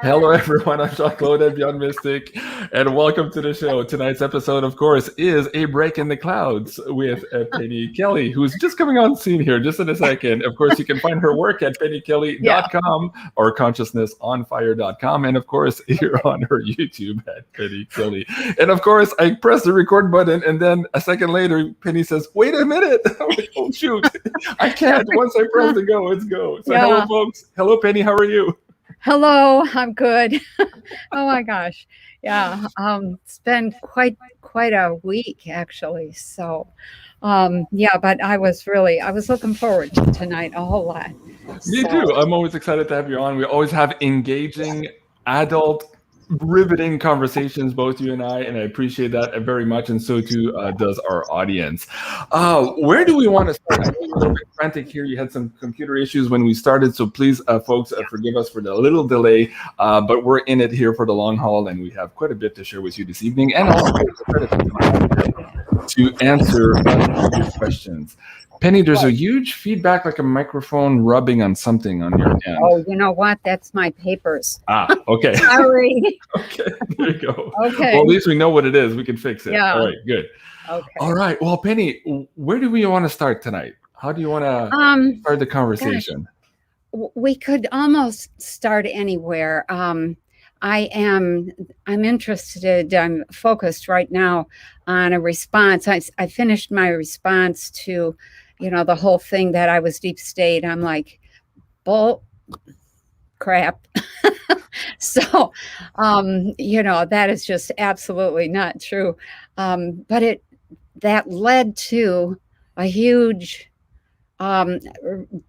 Hello, everyone. I'm Jean-Claude BeyondMystic, and welcome to the show. Tonight's episode, of course, is A Break in the Clouds with Penny Kelly, who's just coming on scene here just in a second. Of course, you can find her work at pennykelly.com or consciousnessonfire.com. And, of course, you're on her YouTube at Penny Kelly. And, of course, I press the record button, and then a second later, Penny says, wait a minute. I'm like, oh, shoot. I can't. Once I press the go, it's go. So, hello, folks. Hello, Penny. How are you? Hello, I'm good. Oh my gosh. Yeah. It's been quite a week actually. So but I was looking forward to tonight a whole lot. Me too. I'm always excited to have you on. We always have engaging, adult, riveting conversations, both you and I appreciate that very much, and so too does our audience. Where do we want to start? I know you're a little bit frantic here. You had some computer issues when we started, so please, folks, forgive us for the little delay, but we're in it here for the long haul, and we have quite a bit to share with you this evening, and also to answer your questions. Penny, there's a huge feedback, like a microphone rubbing on something on your end. Oh, you know what? That's my papers. Okay. Sorry. Okay, there you go. Okay. Well, at least we know what it is. We can fix it. Yeah. All right, good. Okay. All right. Well, Penny, where do we want to start tonight? How do you want to start the conversation? We could almost start anywhere. I'm interested. I'm focused right now on a response. I finished my response to, the whole thing that I was deep state. I'm like, bull crap. So, that is just absolutely not true. But that led to a huge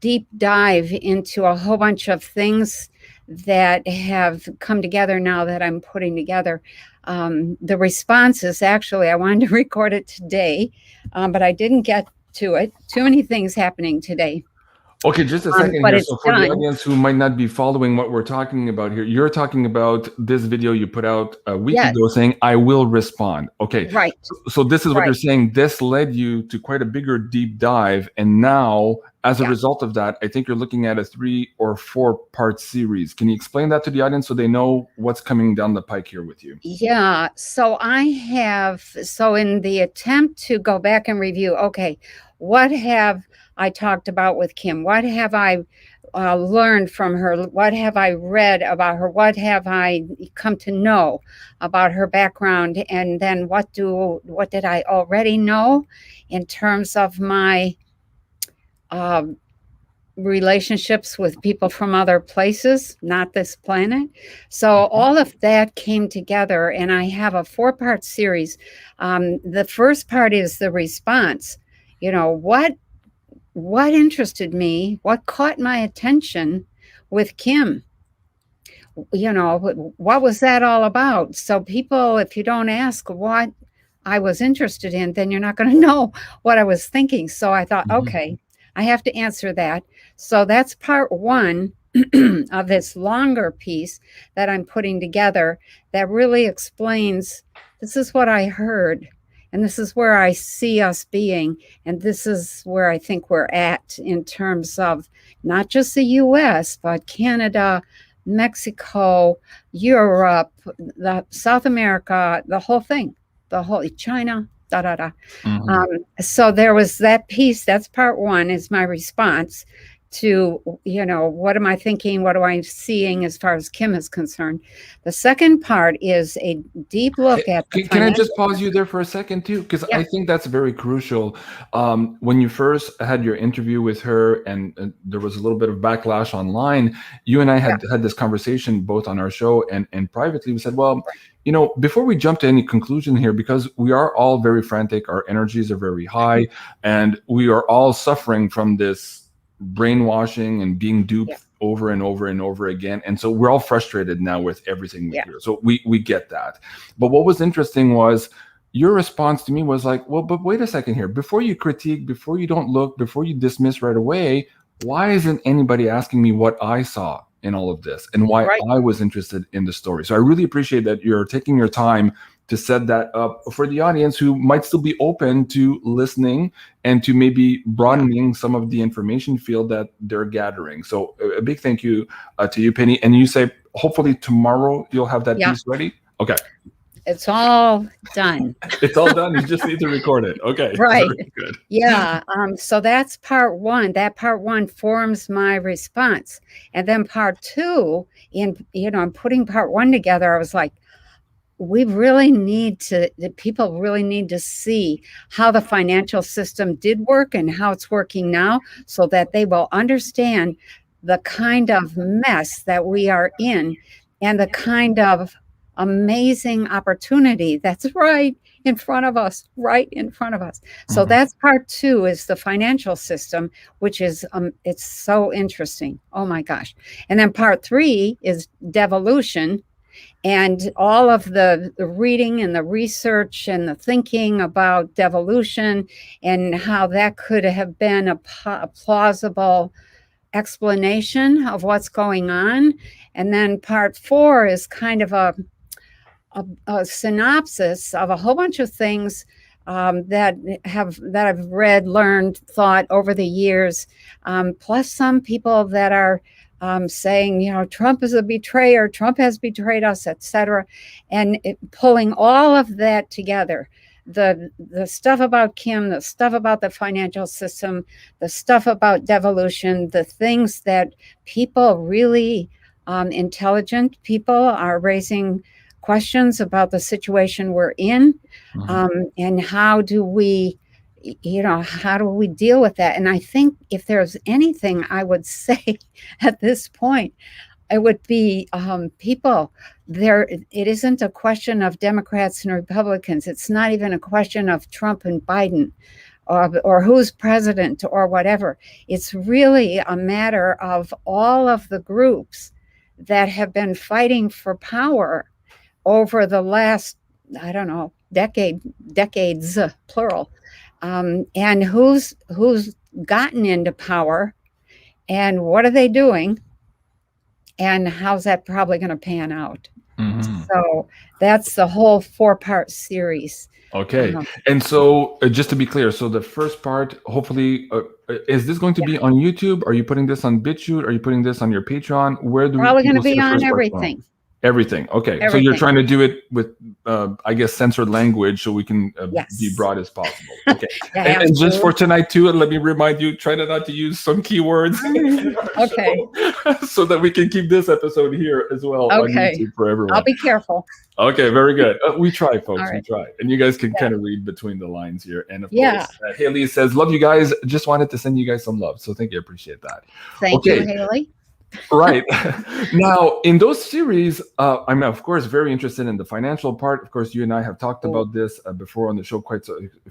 deep dive into a whole bunch of things that have come together now that I'm putting together. The responses, actually, I wanted to record it today, but I didn't get to it. Too many things happening today. Okay, just a second here. So for the audience who might not be following what we're talking about here, you're talking about this video you put out a week ago saying, I will respond. Okay. Right. So this is what you're saying. This led you to quite a bigger deep dive. And now, as a result of that, I think you're looking at a 3 or 4 part series. Can you explain that to the audience so they know what's coming down the pike here with you? Yeah. So in the attempt to go back and review, okay, what have I talked about with Kim? What have I learned from her? What have I read about her? What have I come to know about her background? And then what did I already know in terms of my relationships with people from other places, not this planet? So all of that came together, and I have a 4-part series. The first part is the response. What interested me, what caught my attention with Kim? What was that all about? So people, if you don't ask what I was interested in, then you're not going to know what I was thinking. So I thought, okay, I have to answer that. So that's part 1 of this longer piece that I'm putting together that really explains, this is what I heard. And this is where I see us being. And this is where I think we're at in terms of not just the US, but Canada, Mexico, Europe, South America, the whole thing, the whole China, So there was that piece. That's part 1 is my response to, what am I thinking? What am I seeing as far as Kim is concerned? The second part is a deep look at the Can I just pause you there for a second too? Because I think that's very crucial. When you first had your interview with her and there was a little bit of backlash online, you and I had this conversation both on our show and privately. We said, well, before we jump to any conclusion here, because we are all very frantic, our energies are very high, and we are all suffering from this brainwashing and being duped over and over and over again. And so we're all frustrated now with everything we hear. So we get that. But what was interesting was your response to me was like, well, but wait a second here. Before you critique, before you don't look, before you dismiss right away, why isn't anybody asking me what I saw in all of this and why I was interested in the story? So I really appreciate that you're taking your time to set that up for the audience who might still be open to listening and to maybe broadening some of the information field that they're gathering. So a big thank you to you, Penny. And you say hopefully tomorrow you'll have that piece ready? Okay. It's all done. It's all done. You just need to record it. Okay. Right. Very good. Yeah. So that's part one. That part one forms my response. And then part two, in I'm putting part one together, I was like, people really need to see how the financial system did work and how it's working now, so that they will understand the kind of mess that we are in and the kind of amazing opportunity that's right in front of us. So that's part two, is the financial system, which is it's so interesting. Oh my gosh. And then part three is devolution, and all of the reading and the research and the thinking about devolution and how that could have been a plausible explanation of what's going on. And then part four is kind of a synopsis of a whole bunch of things that I've read, learned, thought over the years, plus some people that are saying, Trump is a betrayer, Trump has betrayed us, etc., and pulling all of that together. The stuff about Kim, the stuff about the financial system, the stuff about devolution, the things that people really intelligent people are raising questions about the situation we're in, and how do we deal with that? And I think if there's anything I would say at this point, it would be people there. It isn't a question of Democrats and Republicans. It's not even a question of Trump and Biden or who's president or whatever. It's really a matter of all of the groups that have been fighting for power over the last, I don't know, decades, plural, and who's gotten into power, and what are they doing, and how's that probably going to pan out? So that's the whole 4-part series. Okay. And so just to be clear, so the first part, hopefully, is this going to be on YouTube? Are you putting this on BitChute? Are you putting this on your Patreon? Where do probably going to be on everything? Everything. Okay. Everything. So you're trying to do it with, I guess, censored language so we can be broad as possible. Okay. and just for tonight too, let me remind you, try not to use some keywords. Okay. So that we can keep this episode here as well on YouTube for everyone. I'll be careful. Okay, very good. We try, folks. Right. We try. And you guys can kind of read between the lines here. And of course, Haley says, love you guys. Just wanted to send you guys some love. So thank you. I appreciate that. Thank you, Haley. Right. Now, in those series, I'm, of course, very interested in the financial part. Of course, you and I have talked about this before on the show quite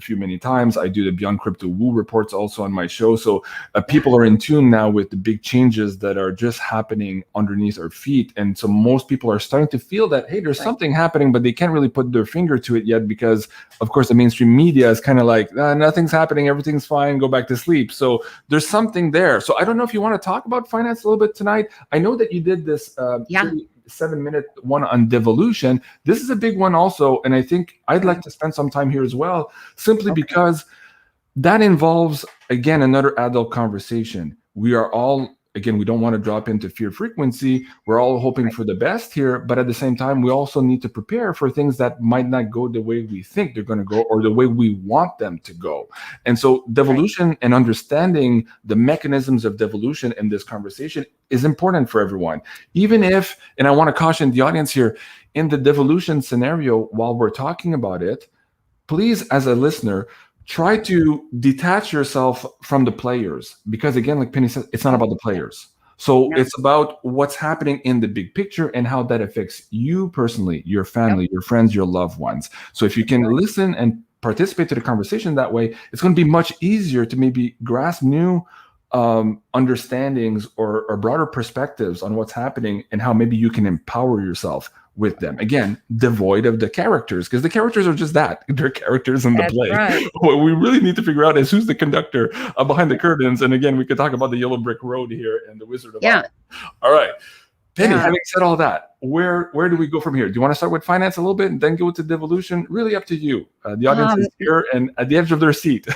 many times. I do the Beyond Crypto Woo reports also on my show. So people are in tune now with the big changes that are just happening underneath our feet. And so most people are starting to feel that, hey, there's something happening, but they can't really put their finger to it yet because, of course, the mainstream media is kind of like, nothing's happening. Everything's fine. Go back to sleep. So there's something there. So I don't know if you want to talk about finance a little bit tonight. I know that you did this 7-minute one on devolution. This is a big one also, and I think I'd like to spend some time here as well, simply because that involves, again, another adult conversation. We are all, again, we don't want to drop into fear frequency. We're all hoping for the best here, but at the same time, we also need to prepare for things that might not go the way we think they're going to go or the way we want them to go. And so devolution and understanding the mechanisms of devolution in this conversation is important for everyone. Even if, and I want to caution the audience here, in the devolution scenario, while we're talking about it, please, as a listener, try to detach yourself from the players, because again, like Penny said, it's not about the players. So it's about what's happening in the big picture and how that affects you personally, your family, your friends, your loved ones. So if you can listen and participate to the conversation that way, it's going to be much easier to maybe grasp new understandings or broader perspectives on what's happening and how maybe you can empower yourself with them. Again, devoid of the characters, because the characters are just that. They're characters in the play. Right. What we really need to figure out is who's the conductor behind the curtains. And again, we could talk about the Yellow Brick Road here and the Wizard of Oz. All right. Penny, Yeah. having said all that, where do we go from here? Do you want to start with finance a little bit and then go to devolution? Really up to you. The audience is here and at the edge of their seat.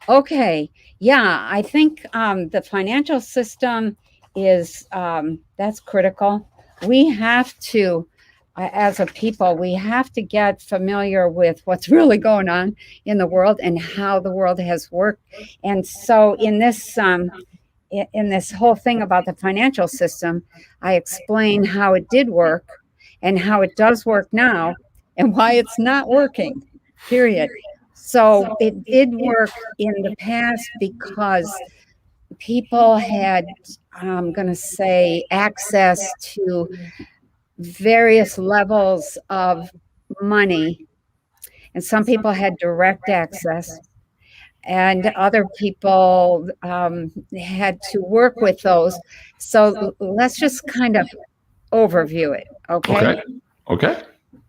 Okay. Yeah, I think the financial system is that's critical. We have to, as a people, we have to get familiar with what's really going on in the world and how the world has worked. And so in this whole thing about the financial system, I explain how it did work and how it does work now and why it's not working, period. So it did work in the past because people had, I'm going to say, access to various levels of money. And some people had direct access, and other people had to work with those. So let's just kind of overview it, okay?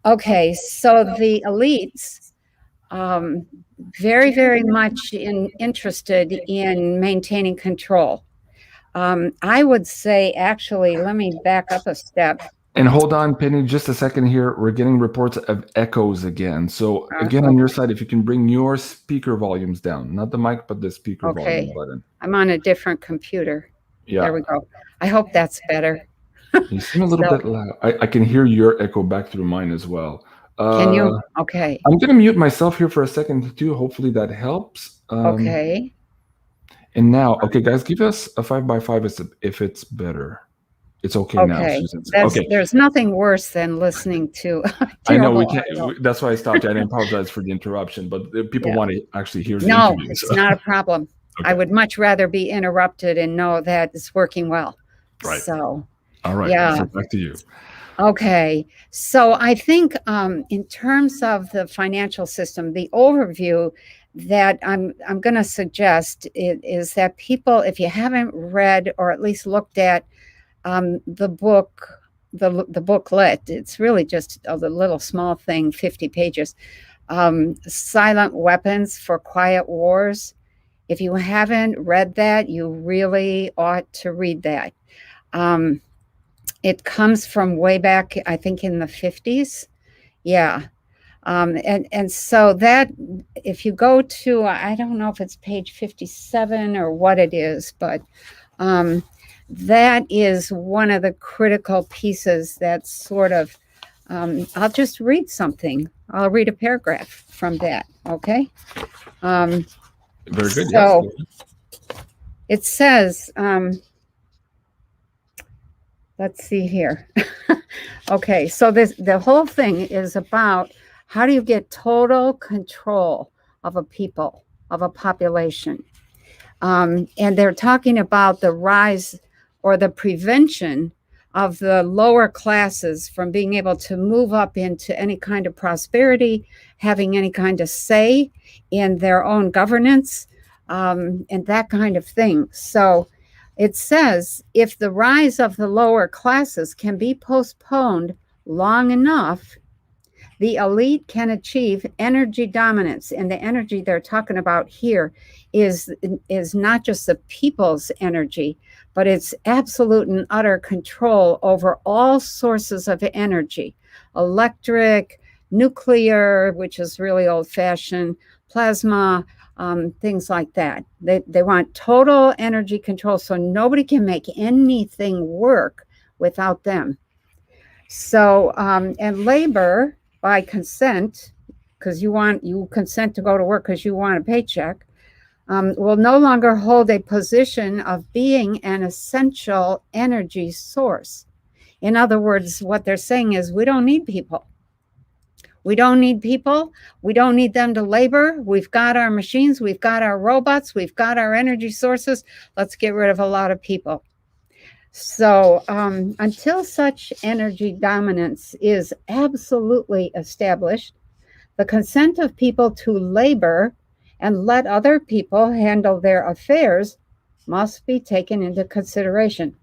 Okay, so the elites, very, very much interested in maintaining control. I would say, actually, let me back up a step. And hold on, Penny, just a second here. We're getting reports of echoes again. So again, on your side, if you can bring your speaker volumes down, not the mic, but the speaker volume button. I'm on a different computer. Yeah. There we go. I hope that's better. You seem a little bit loud. I can hear your echo back through mine as well. Can you? Okay. I'm going to mute myself here for a second too. Hopefully that helps. Okay. And now, okay, guys, give us a 5x5 if it's better. It's okay now, Susan. Okay. There's nothing worse than listening to. I know we can't. That's why I stopped. I didn't apologize for the interruption, but people want to actually hear the interview. No, it's not a problem. Okay. I would much rather be interrupted and know that it's working well. Right. So, all right. Yeah. So back to you. Okay. So I think in terms of the financial system, the overview that I'm going to suggest is that people, if you haven't read or at least looked at the book, the booklet, it's really just a little small thing, 50 pages, Silent Weapons for Quiet Wars. If you haven't read that, you really ought to read that. It comes from way back, I think, in the 50s. Yeah. And so that, if you go to, I don't know if it's page 57 or what it is, but that is one of the critical pieces that sort of, I'll just read something. I'll read a paragraph from that, okay? Very good. So it says, let's see here. Okay, so the whole thing is about how do you get total control of a people, of a population? And they're talking about the rise or the prevention of the lower classes from being able to move up into any kind of prosperity, having any kind of say in their own governance, and that kind of thing. So it says, if the rise of the lower classes can be postponed long enough, the elite can achieve energy dominance. And the energy they're talking about here is not just the people's energy, but it's absolute and utter control over all sources of energy, electric, nuclear, which is really old-fashioned, plasma, things like that. They want total energy control, so nobody can make anything work without them. So, and labor by consent, because you consent to go to work because you want a paycheck, will no longer hold a position of being an essential energy source. In other words, what they're saying is we don't need people. We don't need people. We don't need them to labor. We've got our machines. We've got our robots. We've got our energy sources. Let's get rid of a lot of people. So until such energy dominance is absolutely established, the consent of people to labor and let other people handle their affairs must be taken into consideration,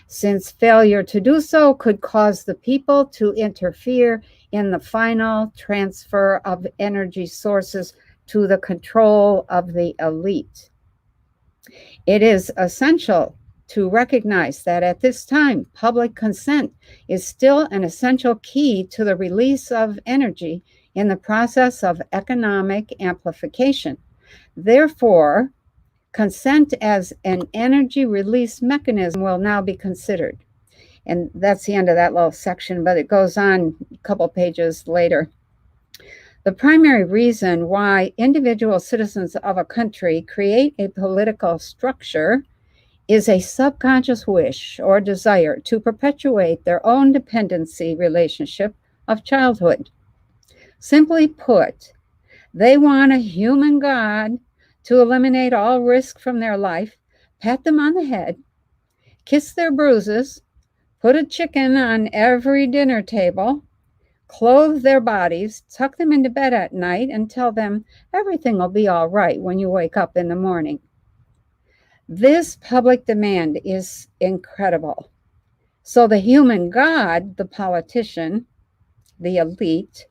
since failure to do so could cause the people to interfere in the final transfer of energy sources to the control of the elite. It is essential to recognize that at this time, public consent is still an essential key to the release of energy in the process of economic amplification. Therefore, consent as an energy release mechanism will now be considered. And that's the end of that little section, but it goes on a couple pages later. The primary reason why individual citizens of a country create a political structure is a subconscious wish or desire to perpetuate their own dependency relationship of childhood. Simply put, they want a human God to eliminate all risk from their life, pat them on the head, kiss their bruises, put a chicken on every dinner table, clothe their bodies, tuck them into bed at night, and tell them everything will be all right when you wake up in the morning. This public demand is incredible. So the human God, the politician, the elite,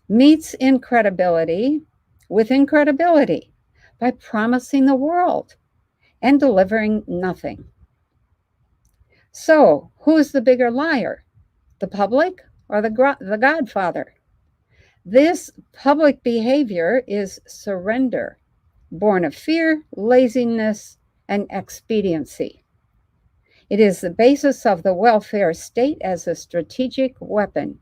meets incredibility with incredibility by promising the world and delivering nothing. So who's the bigger liar, the public or the Godfather? This public behavior is surrender, born of fear, laziness, and expediency. It is the basis of the welfare state as a strategic weapon,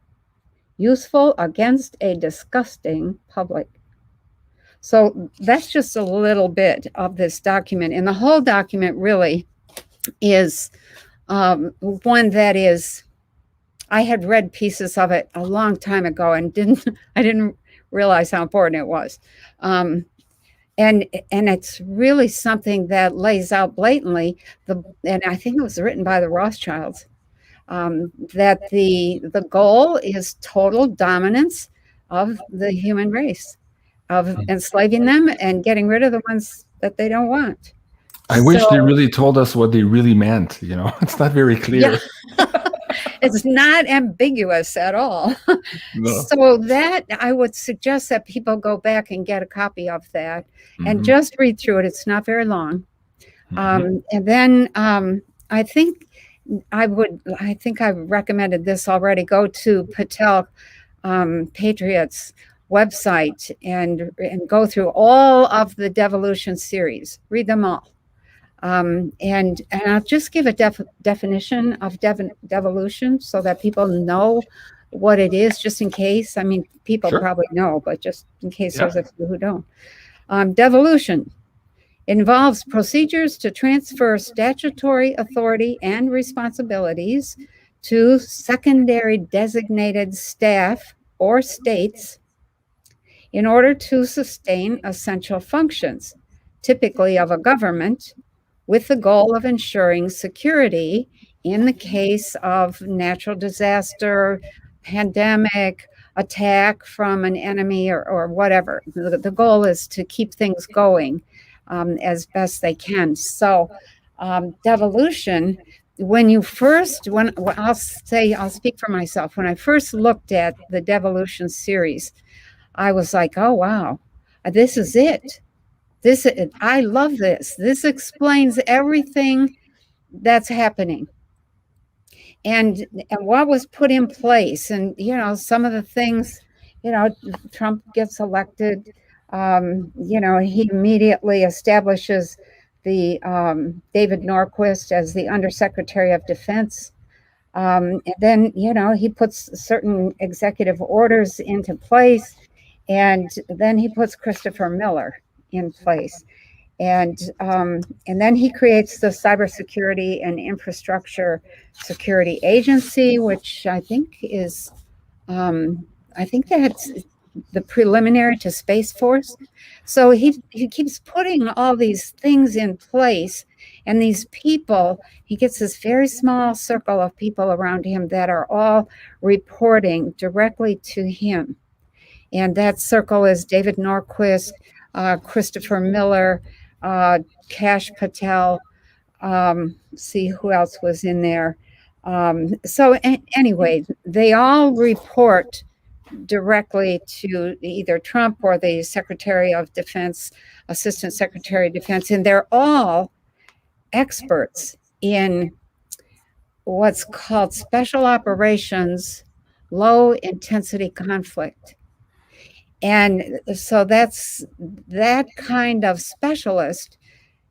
useful against a disgusting public. So that's just a little bit of this document. And the whole document really is one that is, I had read pieces of it a long time ago and I didn't realize how important it was. And it's really something that lays out blatantly, and I think it was written by the Rothschilds, that the goal is total dominance of the human race, of enslaving them and getting rid of the ones that they don't want. I wish they really told us what they really meant. You know, it's not very clear. Yeah. It's not ambiguous at all. No. So that I would suggest that people go back and get a copy of that and just read through it. It's not very long. And then I think I recommended this already. Go to Patel Patriot's website and go through all of the Devolution series. Read them all. And I'll just give a definition of devolution so that people know what it is, just in case. I mean, people probably know, but just in case there's a few who don't. Devolution involves procedures to transfer statutory authority and responsibilities to secondary designated staff or states in order to sustain essential functions, typically of a government, with the goal of ensuring security in the case of natural disaster, pandemic, attack from an enemy or whatever. The goal is to keep things going as best they can. So devolution, I'll speak for myself. When I first looked at the Devolution series, I was like, oh, wow, this is it. I love this. This explains everything that's happening and what was put in place. And, some of the things, Trump gets elected, he immediately establishes the David Norquist as the Undersecretary of Defense. And then, he puts certain executive orders into place. And then he puts Christopher Miller in place. And then he creates the Cybersecurity and Infrastructure Security Agency, which I think is, that's the preliminary to Space Force. So he keeps putting all these things in place, and these people, he gets this very small circle of people around him that are all reporting directly to him. And that circle is David Norquist, Christopher Miller, Kash Patel, see who else was in there. Anyway, they all report directly to either Trump or the Secretary of Defense, Assistant Secretary of Defense, and they're all experts in what's called special operations, low intensity conflict. And so that's that kind of specialist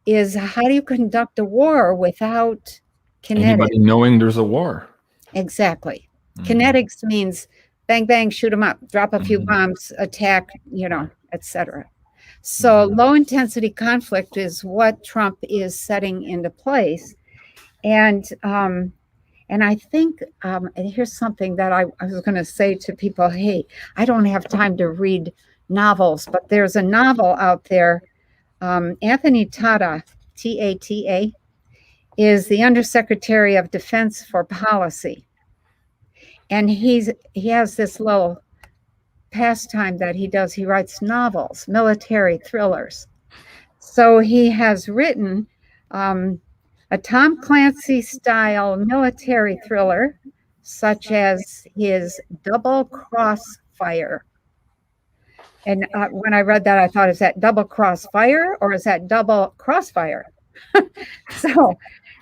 is how do you conduct a war without kinetics? Anybody knowing there's a war. Exactly. Kinetics means bang, bang, shoot them up, drop a few bombs, attack, etc. So low intensity conflict is what Trump is setting into place. And I think and here's something that I was going to say to people. Hey, I don't have time to read novels, but there's a novel out there. Anthony Tata, T-A-T-A, is the Undersecretary of Defense for Policy. And he has this little pastime that he does. He writes novels, military thrillers. So he has written a Tom Clancy style military thriller, such as his Double Crossfire. And when I read that, I thought, is that double crossfire or is that double crossfire? So,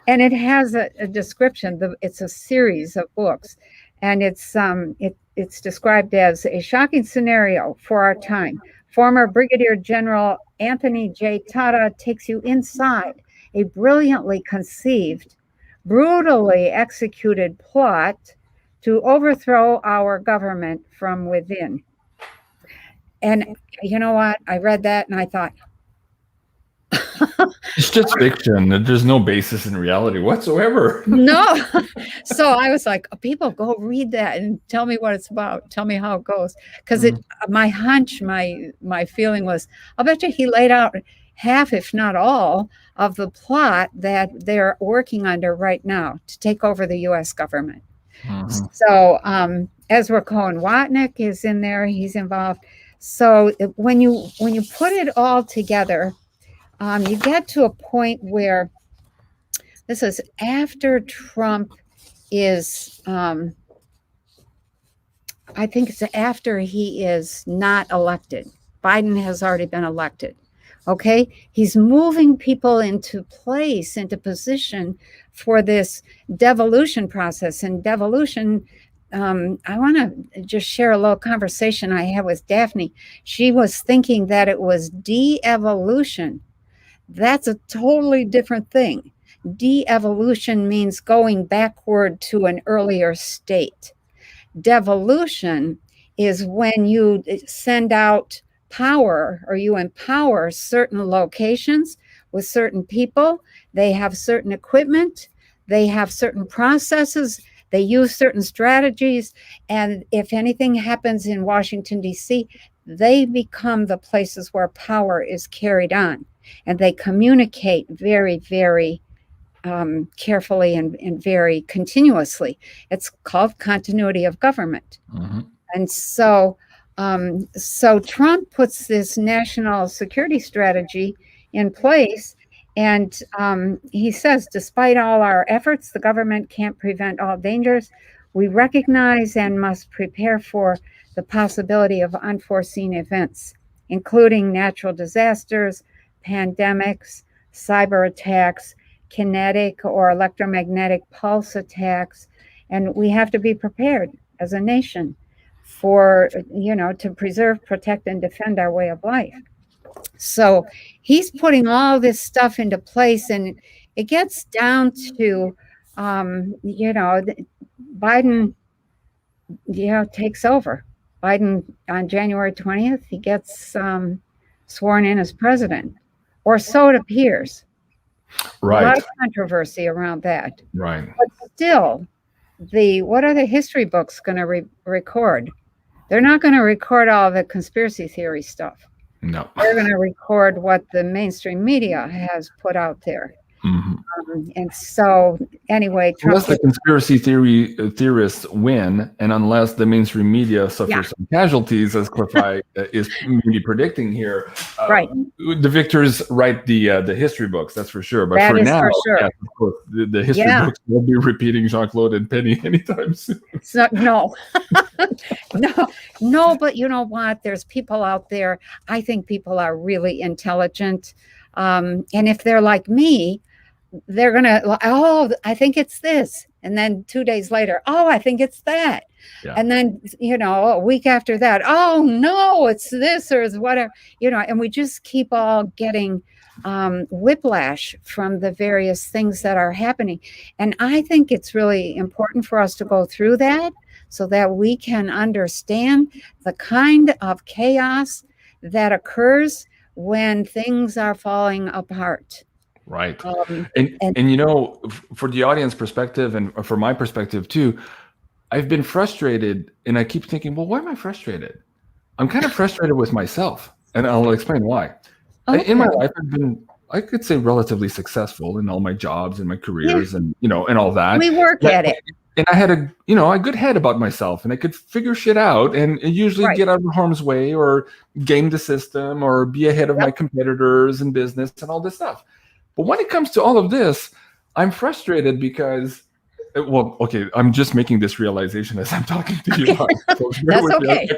and it has a description. It's a series of books, and it's described as a shocking scenario for our time. Former Brigadier General Anthony J. Tata takes you inside a brilliantly conceived, brutally executed plot to overthrow our government from within. And you know what? I read that and I thought, it's just fiction. There's no basis in reality whatsoever. No. So I was like, people, go read that and tell me what it's about. Tell me how it goes. Because my hunch, my feeling was, I'll bet you he laid out half, if not all, of the plot that they're working under right now to take over the U.S. government. So Ezra Cohen-Watnick is in there. He's involved. So when you put it all together, you get to a point where this is after Trump is, I think it's after he is not elected. Biden has already been elected. Okay, he's moving people into place, into position for this devolution process. And devolution, I want to just share a little conversation I had with Daphne. She was thinking that it was de-evolution. That's a totally different thing. De-evolution means going backward to an earlier state. Devolution is when you send out power or you empower certain locations with certain people. They have certain equipment. They have certain processes. They use certain strategies. And if anything happens in Washington, D.C., they become the places where power is carried on. And they communicate very, very carefully and very continuously. It's called continuity of government. And so Trump puts this national security strategy in place. And he says, despite all our efforts, the government can't prevent all dangers. We recognize and must prepare for the possibility of unforeseen events, including natural disasters, pandemics, cyber attacks, kinetic or electromagnetic pulse attacks. And we have to be prepared as a nation for, to preserve, protect, and defend our way of life. So he's putting all this stuff into place, and it gets down to, Biden, takes over. Biden on January 20th, he gets sworn in as president, or so it appears. Right. A lot of controversy around that. Right. But still, what are the history books going to record? They're not going to record all the conspiracy theory stuff. No. They're going to record what the mainstream media has put out there. And so, anyway, unless the conspiracy theorists win, and unless the mainstream media suffers some casualties, as Cliff is maybe predicting here, right? The victors write the history books. That's for sure. But that for now, for sure. Of course, the history books won't be repeating Jean-Claude and Penny anytime soon. So, no. No. But you know what? There's people out there. I think people are really intelligent, and if they're like me, they're going to, oh, I think it's this. And then 2 days later, oh, I think it's that. Yeah. And then, a week after that, oh, no, it's this or it's whatever, and we just keep all getting whiplash from the various things that are happening. And I think it's really important for us to go through that so that we can understand the kind of chaos that occurs when things are falling apart. Right. And for the audience perspective and for my perspective too, I've been frustrated and I keep thinking, well, why am I frustrated? I'm kind of frustrated with myself, and I'll explain why. Okay. In my life, I've been, I could say, relatively successful in all my jobs and my careers and, and all that. We work at it. And I had a good head about myself, and I could figure shit out and usually get out of harm's way or game the system or be ahead of my competitors in business and all this stuff. But when it comes to all of this, I'm frustrated because, well, okay, I'm just making this realization as I'm talking to you. So that's okay.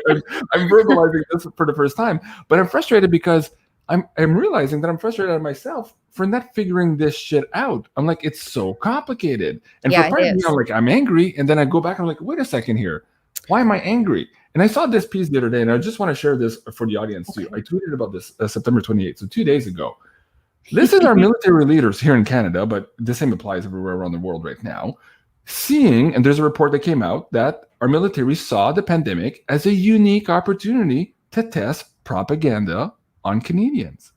I'm verbalizing this for the first time, but I'm frustrated because I'm realizing that I'm frustrated at myself for not figuring this shit out. I'm like, it's so complicated. And for part of me, I'm angry. And then I go back and I'm like, wait a second here. Why am I angry? And I saw this piece the other day, and I just want to share this for the audience too. I tweeted about this September 28th, so 2 days ago. This is our military leaders here in Canada, but the same applies everywhere around the world right now, seeing, and there's a report that came out that our military saw the pandemic as a unique opportunity to test propaganda on Canadians.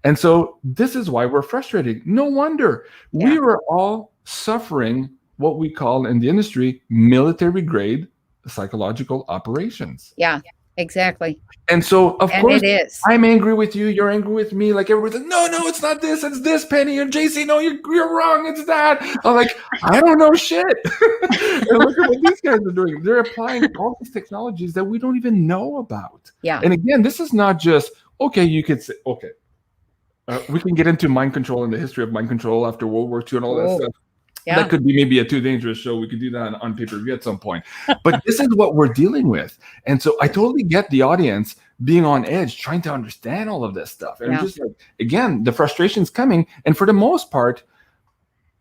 And so this is why we're frustrated. No wonder we were all suffering what we call in the industry military grade psychological operations. Yeah, exactly. And so, of course, it is. I'm angry with you. You're angry with me. Like everybody's like, no, it's not this. It's this, Penny. And JC, no, you're wrong. It's that. I'm like, I don't know shit. And look at what these guys are doing. They're applying all these technologies that we don't even know about. Yeah. And again, this is not just, okay, you could say, okay, we can get into mind control and the history of mind control after World War II and all that stuff. Yeah. That could be maybe a Too Dangerous show. We could do that on pay-per-view at some point. But this is what we're dealing with. And so I totally get the audience being on edge, trying to understand all of this stuff. And I'm just like, again, the frustration's coming. And for the most part,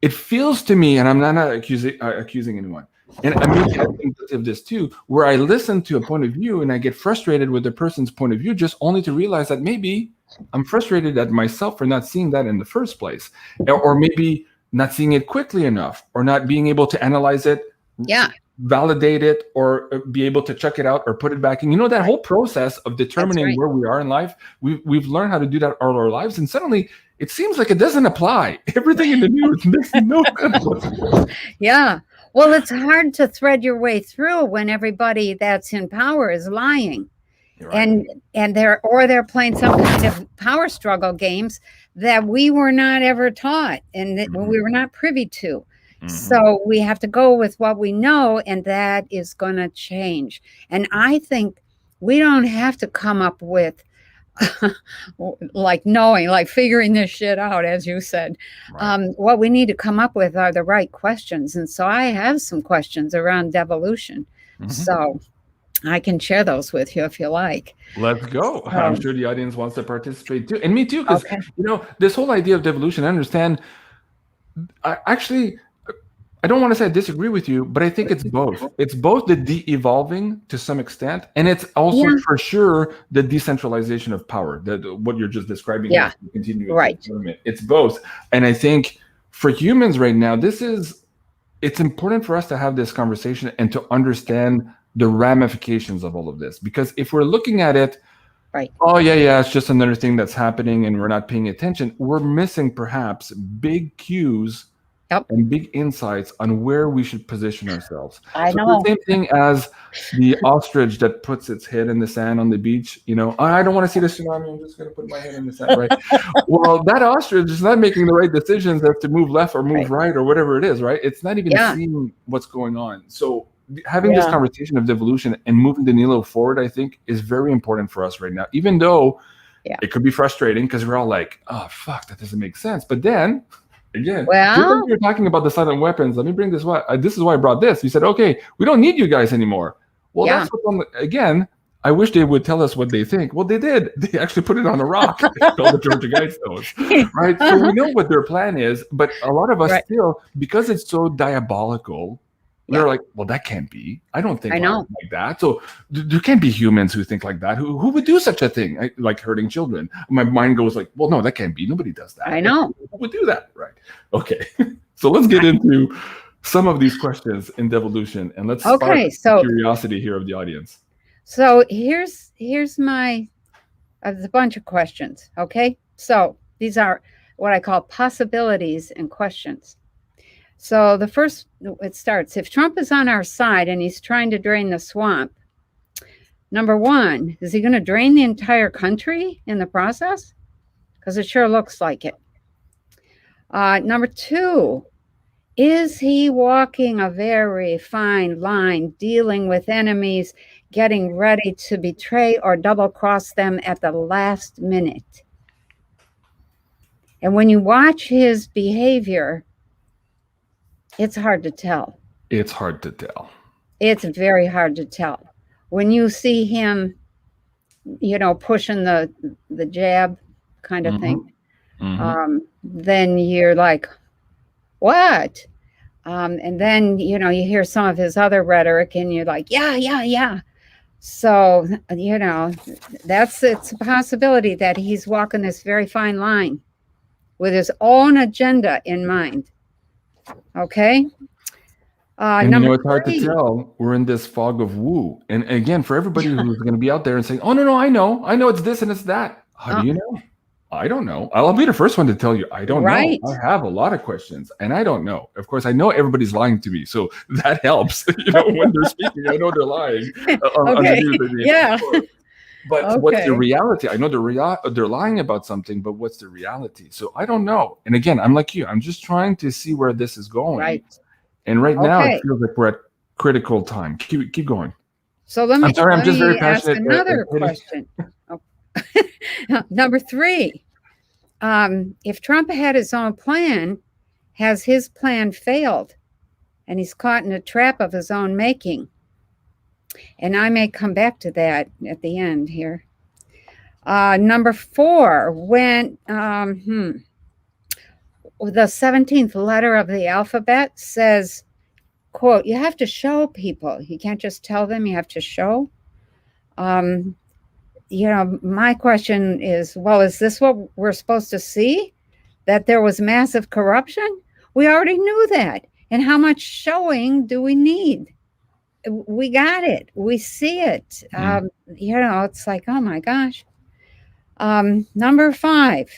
it feels to me, and I'm not accusing anyone, and I mean, I think of this too, where I listen to a point of view and I get frustrated with the person's point of view, just only to realize that maybe I'm frustrated at myself for not seeing that in the first place. Or maybe not seeing it quickly enough, or not being able to analyze it, validate it, or be able to check it out or put it back in. That whole process of determining where we are in life, we've learned how to do that all our lives, and suddenly it seems like it doesn't apply. Everything in the news makes no sense. Yeah. Well, it's hard to thread your way through when everybody that's in power is lying. Right. And they're playing some kind of power struggle games that we were not ever taught and that we were not privy to. Mm-hmm. So we have to go with what we know, and that is going to change. And I think we don't have to come up with figuring this shit out, as you said. Right. What we need to come up with are the right questions. And so I have some questions around devolution. Mm-hmm. So I can share those with you if you like. Let's go. I'm sure the audience wants to participate too. And me too, because, this whole idea of devolution, I understand. I don't want to say I disagree with you, but I think it's both. It's both the de-evolving to some extent, and it's also for sure the decentralization of power, what you're just describing. Yeah, right. It's both. And I think for humans right now, it's important for us to have this conversation and to understand the ramifications of all of this. Because if we're looking at it, it's just another thing that's happening and we're not paying attention, we're missing perhaps big cues and big insights on where we should position ourselves. I know. The same thing as the ostrich that puts its head in the sand on the beach. I don't want to see the tsunami. I'm just going to put my head in the sand, right? Well, that ostrich is not making the right decisions as to move left or move right or whatever it is, right? It's not even seeing what's going on. So having this conversation of devolution and moving the needle forward, I think, is very important for us right now, even though it could be frustrating because we're all like, oh, fuck, that doesn't make sense. But then, again, you're talking about the silent weapons. Let me bring this. This is why I brought this. You said, okay, we don't need you guys anymore. Well, that's what, again, I wish they would tell us what they think. Well, they did. They actually put it on a rock. It's called the Georgia Guidestones, right? So we know what their plan is, but a lot of us still, because it's so diabolical, we're like, well, that can't be. I don't think like that. So there can't be humans who think like that. Who would do such a thing, like hurting children? My mind goes like, well, no, that can't be. Nobody does that. I know. Who would do that? Right. Okay. So let's get into some of these questions in Devolution, and let's spark the curiosity here of the audience. So here's my a bunch of questions. Okay. So these are what I call possibilities and questions. So the first, it starts, if Trump is on our side and he's trying to drain the swamp, number one, is he going to drain the entire country in the process? Because it sure looks like it. Number two, is he walking a very fine line, dealing with enemies, getting ready to betray or double cross them at the last minute? And when you watch his behavior, it's hard to tell. It's hard to tell. It's very hard to tell. When you see him, you know, pushing the jab kind of thing, then you're like, what? And then, you know, you hear some of his other rhetoric and you're like, yeah. So, you know, it's a possibility that he's walking this very fine line with his own agenda in mind. Okay. And you know, it's hard to tell. We're in this fog of woo. And again, for everybody who's going to be out there and saying, oh, no, I know it's this and it's that. How do you know? I don't know. I'll be the first one to tell you, I don't know. I have a lot of questions and I don't know. Of course, I know everybody's lying to me. So that helps. You know, when they're speaking, I know they're lying. But what's the reality? I know they're lying about something, but what's the reality? So I don't know. And again, I'm like you. I'm just trying to see where this is going. Right. And right now, it feels like we're at critical time. Keep going. So let me just very passionate. Ask another question. Number three, if Trump had his own plan, has his plan failed and he's caught in a trap of his own making? And I may come back to that at the end here. Number four, when the 17th letter of the alphabet says, quote, you have to show people. You can't just tell them, you have to show. You know, my question is, well, is this what we're supposed to see? That there was massive corruption? We already knew that. And how much showing do we need? We got it. We see it. You know, it's like, oh my gosh. Number five,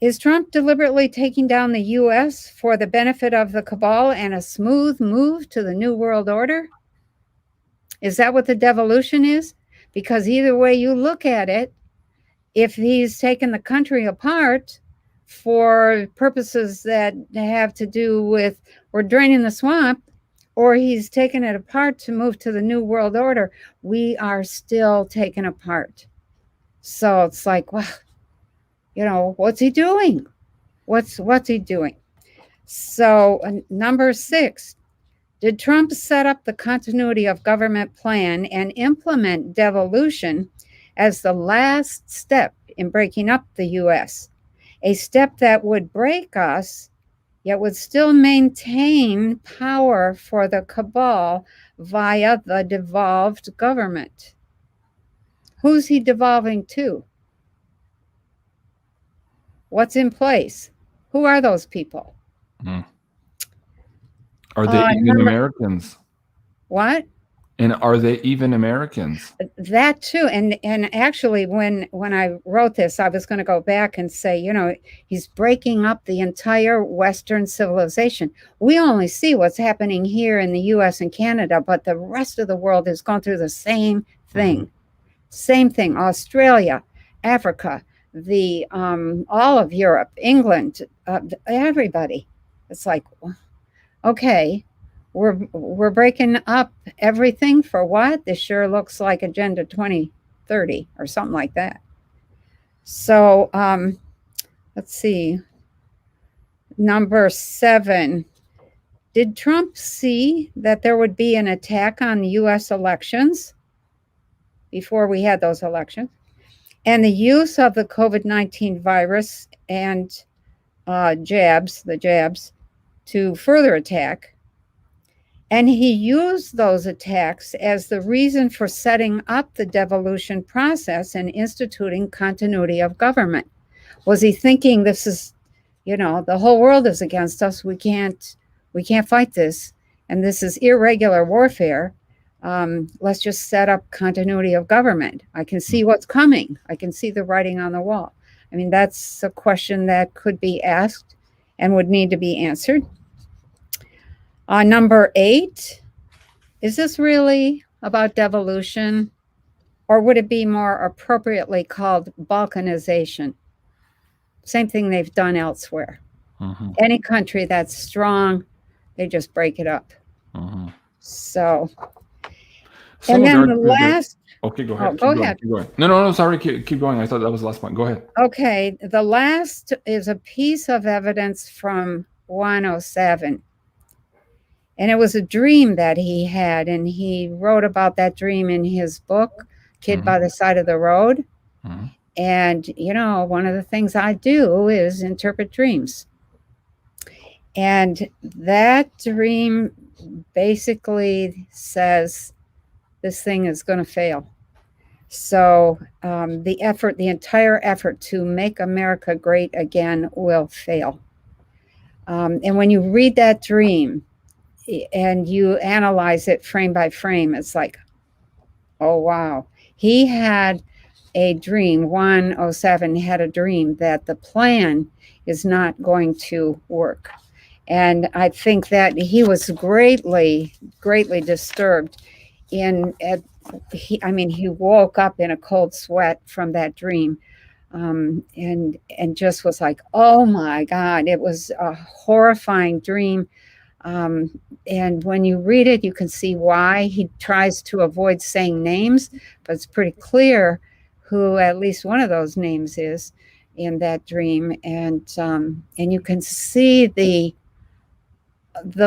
is Trump deliberately taking down the U.S. for the benefit of the cabal and a smooth move to the New World Order? Is that what the devolution is? Because either way you look at it, if he's taken the country apart for purposes that have to do with we're draining the swamp, or he's taken it apart to move to the New World Order, we are still taken apart. So it's like, well, you know, what's he doing? What's he doing? So number six, did Trump set up the continuity of government plan and implement devolution as the last step in breaking up the U.S., a step that would break us, yet would still maintain power for the cabal via the devolved government? Who's he devolving to? What's in place? Who are those people? Are they even Americans? What? And are they even Americans? That too. And actually, when I wrote this, I was going to go back and say, you know, he's breaking up the entire Western civilization. We only see what's happening here in the U.S. and Canada, but the rest of the world is going through the same thing. Same thing. Australia, Africa, the all of Europe, England, everybody. It's like, okay, we're breaking up everything for what? This sure looks like Agenda 2030 or something like that. So let's see. Number 7. Did Trump see that there would be an attack on the U.S. elections? before we had those elections, and the use of the COVID-19 virus and the jabs, to further attack. And he used those attacks as the reason for setting up the devolution process and instituting continuity of government. Was he thinking this is, the whole world is against us, we can't fight this, and this is irregular warfare, let's just set up continuity of government. I can see what's coming. I can see the writing on the wall. I mean, that's a question that could be asked and would need to be answered. Number 8, is this really about devolution, or would it be more appropriately called balkanization? Same thing they've done elsewhere. Any country that's strong, they just break it up. So, and then the last... Okay, go ahead. Go ahead. Keep going. No, sorry, keep going. I thought that was the last point. Go ahead. Okay, the last is a piece of evidence from 107. And it was a dream that he had, and he wrote about that dream in his book, Kid by the Side of the Road. And, one of the things I do is interpret dreams. And that dream basically says this thing is going to fail. So the entire effort to make America great again will fail. And when you read that dream and you analyze it frame by frame, it's like, oh, wow. He had a dream, 107 had a dream that the plan is not going to work. And I think that he was greatly, greatly disturbed. He woke up in a cold sweat from that dream, and just was like, oh my God, it was a horrifying dream. And when you read it, you can see why he tries to avoid saying names, but it's pretty clear who at least one of those names is in that dream. And you can see the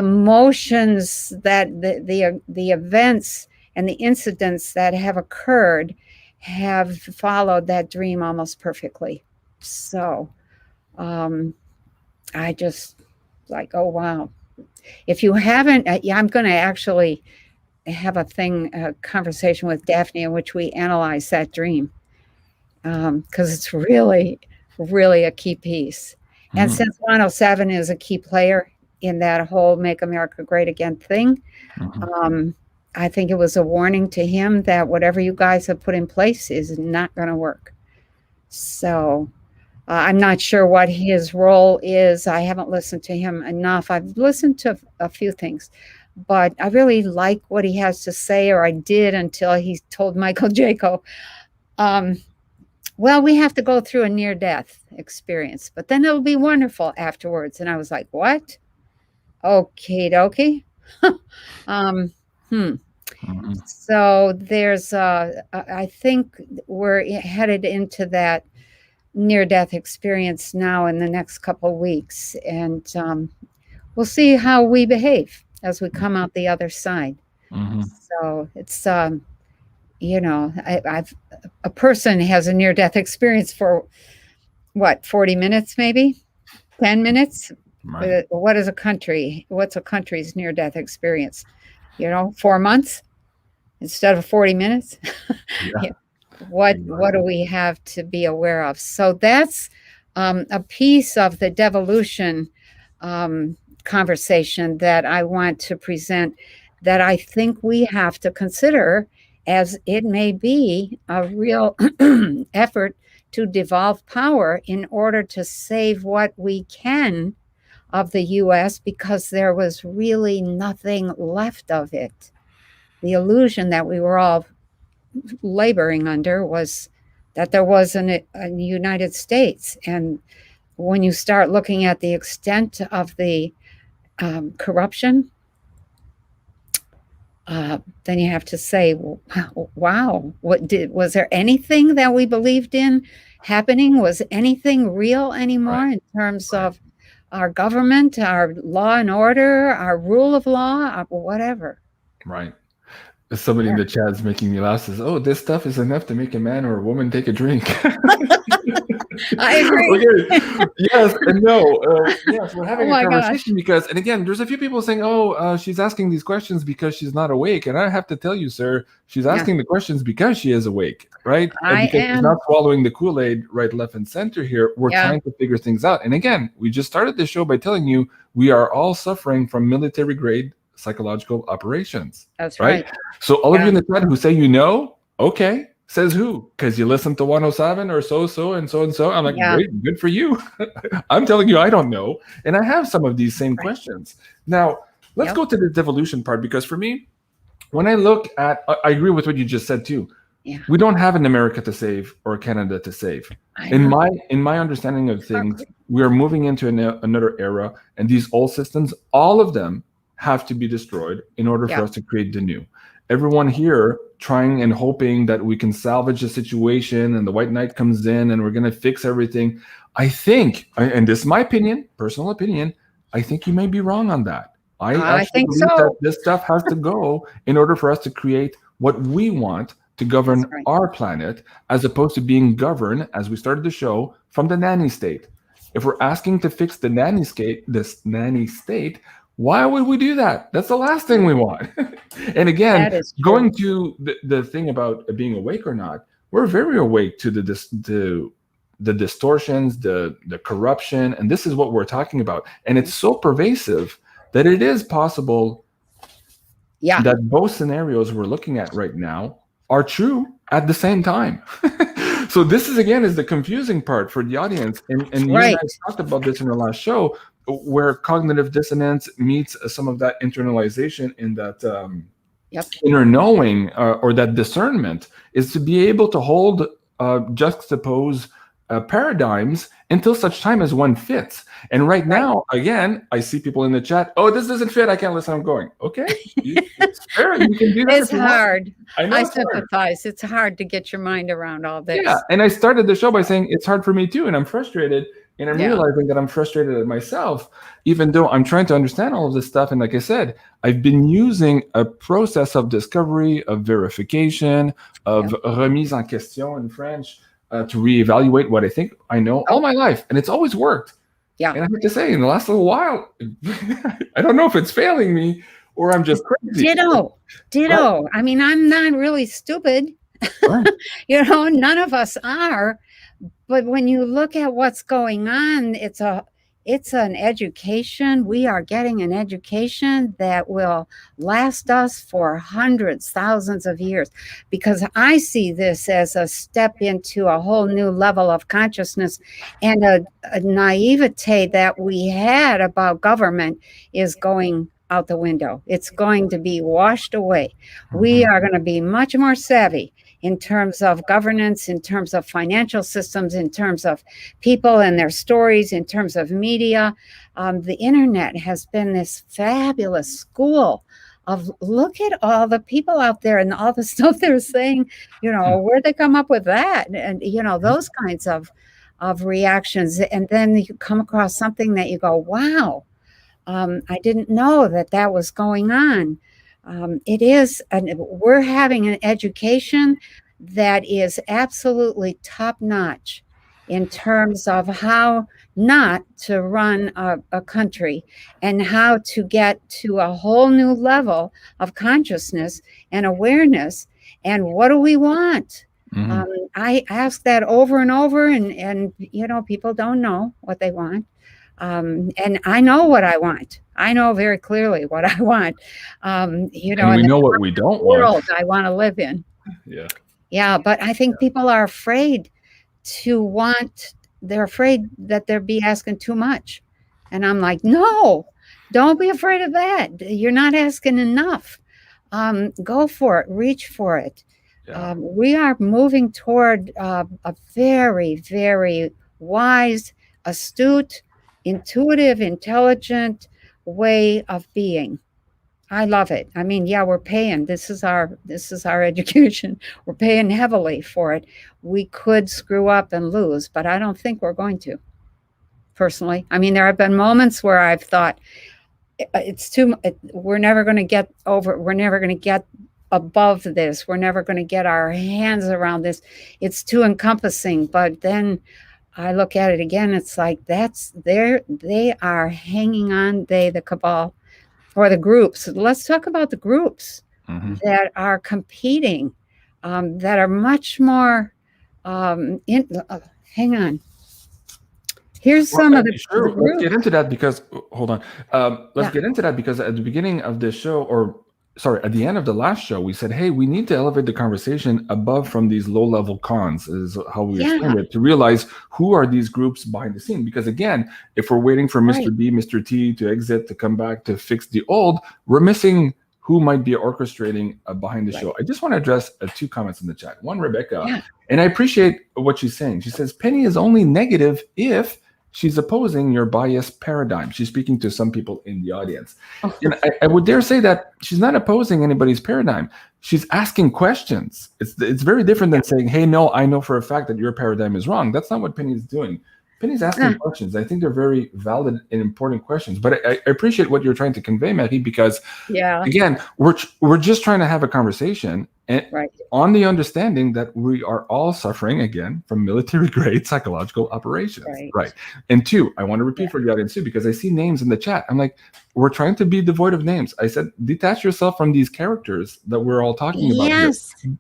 motions that the events and the incidents that have occurred have followed that dream almost perfectly. So I just like, oh, wow. If you haven't, I'm going to actually have a conversation with Daphne in which we analyze that dream, because it's really, really a key piece. And since 107 is a key player in that whole Make America Great Again thing, I think it was a warning to him that whatever you guys have put in place is not going to work. So I'm not sure what his role is. I haven't listened to him enough. I've listened to a few things, but I really like what he has to say, or I did until he told Michael Jaco, well, we have to go through a near-death experience, but then it'll be wonderful afterwards. And I was like, what? Okay, dokie. So there's, I think we're headed into that near-death experience now in the next couple of weeks, and we'll see how we behave as we come out the other side. So it's, a person has a near-death experience for what, 40 minutes, maybe 10 minutes. Right. What's a country's near-death experience? 4 months instead of 40 minutes. Yeah. What do we have to be aware of? So that's a piece of the devolution conversation that I want to present, that I think we have to consider, as it may be a real effort to devolve power in order to save what we can of the U.S., because there was really nothing left of it. The illusion that we were all laboring under was that there wasn't a United States. And when you start looking at the extent of the corruption, then you have to say, wow, was there anything that we believed in happening? Was anything real anymore in terms of our government, our law and order, our rule of law, whatever? Right. Somebody in the chat is making me laugh. Says, "Oh, this stuff is enough to make a man or a woman take a drink." I agree. Okay. Yes and no. Yes, we're having Oh a my conversation because, and again, there's a few people saying, "Oh, she's asking these questions because she's not awake," and I have to tell you, sir, she's asking the questions because she is awake, right? I Because she's am. not swallowing the Kool-Aid right, left, and center here. We're trying to figure things out. And again, we just started the show by telling you we are all suffering from military-grade psychological operations. That's right. So all of you in the chat who say okay. Says who? Because you listen to 107 or so and so. I'm like, great, good for you. I'm telling you, I don't know. And I have some of these same questions. Now, let's go to the devolution part, because for me, when I look at, I agree with what you just said too. Yeah. We don't have an America to save or Canada to save. In my understanding of things, we are moving into another era, and these old systems, all of them have to be destroyed in order for us to create the new. Everyone here trying and hoping that we can salvage the situation and the white knight comes in and we're going to fix everything. I think, and this is my opinion, personal opinion, I think you may be wrong on that. I think believe that this stuff has to go in order for us to create what we want to govern our planet, as opposed to being governed, as we started the show, from the nanny state. If we're asking to fix the nanny state, why would we do that? That's the last thing we want. And again, going to the thing about being awake or not, we're very awake to the distortions, the corruption, and this is what we're talking about. And it's so pervasive that it is possible that both scenarios we're looking at right now are true at the same time. So this is, again, is the confusing part for the audience. And you and I talked about this in the last show, where cognitive dissonance meets some of that internalization in that inner knowing or that discernment, is to be able to hold, juxtapose paradigms until such time as one fits. And right now, again, I see people in the chat, oh, this doesn't fit, I can't listen, I'm going, okay, it's fair, you can do that. It's hard. I sympathize. It's hard to get your mind around all this. Yeah, and I started the show by saying it's hard for me too, and I'm frustrated. And I'm realizing that I'm frustrated at myself, even though I'm trying to understand all of this stuff. And like I said, I've been using a process of discovery, of verification, of remise en question in French, to reevaluate what I think I know all my life. And it's always worked. Yeah. And I have to say, in the last little while, I don't know if it's failing me or I'm just crazy. Ditto. Right. I mean, I'm not really stupid. Right. None of us are. But when you look at what's going on, it's an education. We are getting an education that will last us for hundreds, thousands of years, because I see this as a step into a whole new level of consciousness, and a naivete that we had about government is going out the window. It's going to be washed away. We are going to be much more savvy in terms of governance, in terms of financial systems, in terms of people and their stories, in terms of media. The internet has been this fabulous school of, look at all the people out there and all the stuff they're saying, where'd they come up with that? And, those kinds of reactions. And then you come across something that you go, wow, I didn't know that was going on. We're having an education that is absolutely top-notch in terms of how not to run a country and how to get to a whole new level of consciousness and awareness. And what do we want? I ask that over and over, and people don't know what they want. And I know what I want. I know very clearly what I want. And we know what we don't want. I want to live in. Yeah. Yeah, but I think people are afraid they're afraid that they'll be asking too much. And I'm like, no, don't be afraid of that. You're not asking enough. Go for it, reach for it. Yeah. We are moving toward a very, very wise, astute, intuitive, intelligent way of being. I love it. I mean, we're paying. This is our education. We're paying heavily for it. We could screw up and lose, but I don't think we're going to. Personally, I mean, there have been moments where I've thought we're never going to get over. We're never going to get above this. We're never going to get our hands around this. It's too encompassing. But then I look at it again. It's like they are hanging on, the cabal or the groups. Let's talk about the groups that are competing, that are much more hang on. Here's some of the sure. Let's get into that because hold on. Let's get into that because at the beginning of the show, or sorry, at the end of the last show, we said, hey, we need to elevate the conversation above from these low-level cons, is how we explained it, to realize who are these groups behind the scene. Because again, if we're waiting for Mr. B, Mr. T to exit, to come back, to fix the old, we're missing who might be orchestrating behind the show. I just want to address 2 comments in the chat. One, Rebecca, and I appreciate what she's saying. She says, Penny is only negative if she's opposing your biased paradigm. She's speaking to some people in the audience. And I would dare say that she's not opposing anybody's paradigm. She's asking questions. It's very different than saying, hey, no, I know for a fact that your paradigm is wrong. That's not what Penny's doing. Penny's asking questions. I think they're very valid and important questions. But I appreciate what you're trying to convey, Marie, because again, we're just trying to have a conversation and on the understanding that we are all suffering again from military-grade psychological operations. Right. And 2, I want to repeat for the audience too, because I see names in the chat. I'm like, we're trying to be devoid of names. I said, detach yourself from these characters that we're all talking about.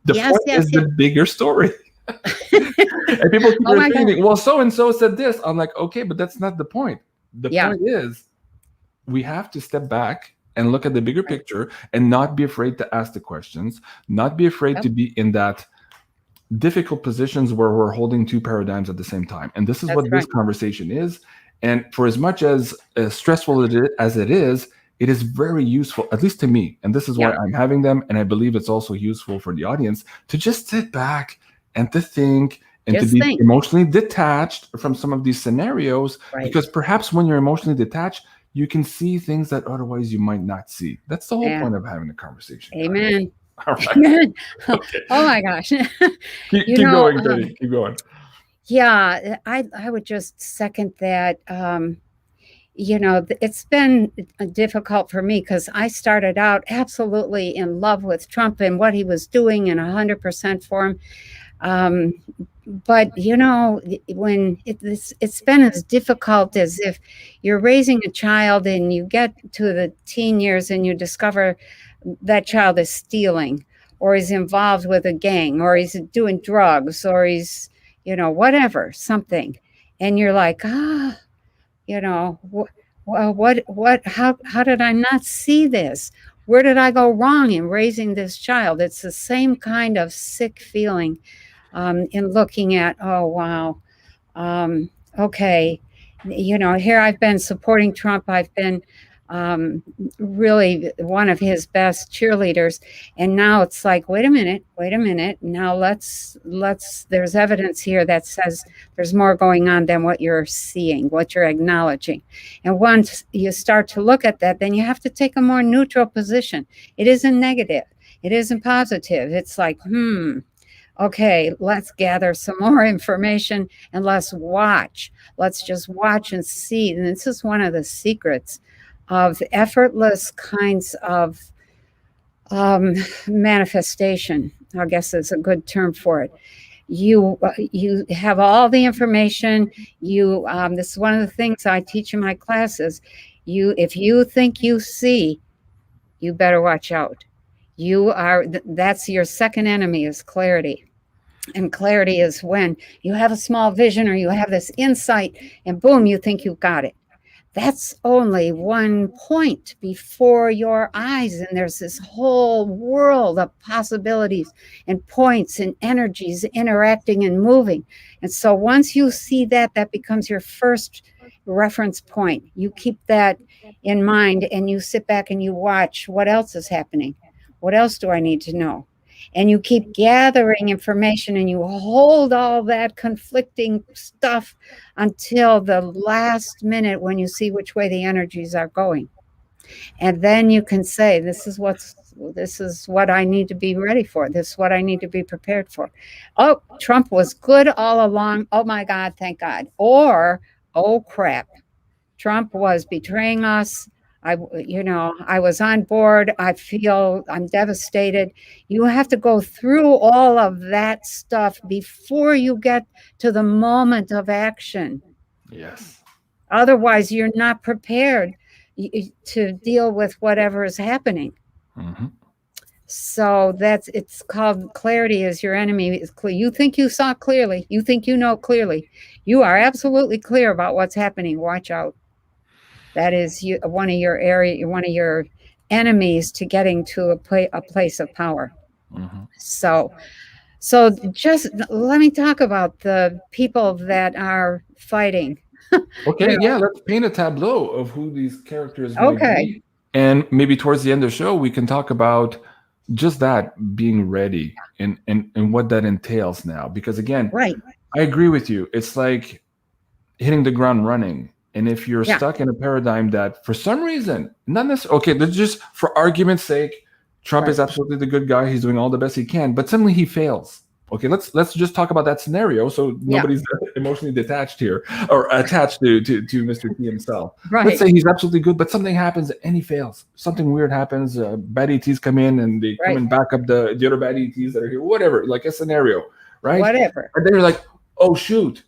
The point is the bigger story. And people keep repeating, well, so-and-so said this. I'm like, okay, but that's not the point. The point is we have to step back and look at the bigger picture and not be afraid to ask the questions, not be afraid to be in that difficult positions where we're holding 2 paradigms at the same time. And this is what this conversation is. And for as much as stressful as it is very useful, at least to me. And this is why I'm having them. And I believe it's also useful for the audience to just sit back and to think and to be emotionally detached from some of these scenarios, because perhaps when you're emotionally detached, you can see things that otherwise you might not see. That's the whole point of having a conversation. Amen. All right. Amen. Okay. Oh my gosh. keep going, Betty. Keep going. Yeah, I would just second that. It's been difficult for me because I started out absolutely in love with Trump and what he was doing and 100% for him. But when it's been as difficult as if you're raising a child and you get to the teen years and you discover that child is stealing or is involved with a gang or he's doing drugs or he's, whatever, something. And you're like, how did I not see this? Where did I go wrong in raising this child? It's the same kind of sick feeling in looking at, oh, wow. Okay. Here I've been supporting Trump. I've been really one of his best cheerleaders. And now it's like, wait a minute. Now there's evidence here that says there's more going on than what you're seeing, what you're acknowledging. And once you start to look at that, then you have to take a more neutral position. It isn't negative. It isn't positive. It's like, okay, let's gather some more information and let's watch. Let's just watch and see. And this is one of the secrets of effortless kinds of manifestation, I guess is a good term for it. You have all the information. This is one of the things I teach in my classes. If you think you see, you better watch out. That's your second enemy, is clarity. And clarity is when you have a small vision or you have this insight and boom, you think you've got it. That's only one point before your eyes. And there's this whole world of possibilities and points and energies interacting and moving. And so once you see that becomes your first reference point. You keep that in mind and you sit back and you watch what else is happening. What else do I need to know? And you keep gathering information and you hold all that conflicting stuff until the last minute when you see which way the energies are going. And then you can say, this is what I need to be ready for. This is what I need to be prepared for. Oh, Trump was good all along. Oh my God, thank God. Or, oh crap, Trump was betraying us. I was on board. I feel I'm devastated. You have to go through all of that stuff before you get to the moment of action. Yes. Otherwise, you're not prepared to deal with whatever is happening. Mm-hmm. So it's called clarity is your enemy. Is clear. You think you saw clearly. You think you know clearly. You are absolutely clear about what's happening. Watch out. That is one of your enemies to getting to a place of power. Mm-hmm. So just let me talk about the people that are fighting. Okay, yeah, let's paint a tableau of who these characters might Okay. be. And maybe towards the end of the show, we can talk about just that, being ready, and what that entails now. Because again, Right. I agree with you. It's like hitting the ground running. And if you're stuck in a paradigm that for some reason, not necessarily, okay, let's just, for argument's sake, Trump is absolutely the good guy. He's doing all the best he can, but suddenly he fails. Okay, let's just talk about that scenario, so nobody's emotionally detached here or attached to Mr. T himself. Right. Let's say he's absolutely good, but something happens and he fails. Something weird happens. Bad ETs come in and they come and back up the other bad ETs that are here. Whatever, like a scenario, right? Whatever. And then you're like, oh shoot,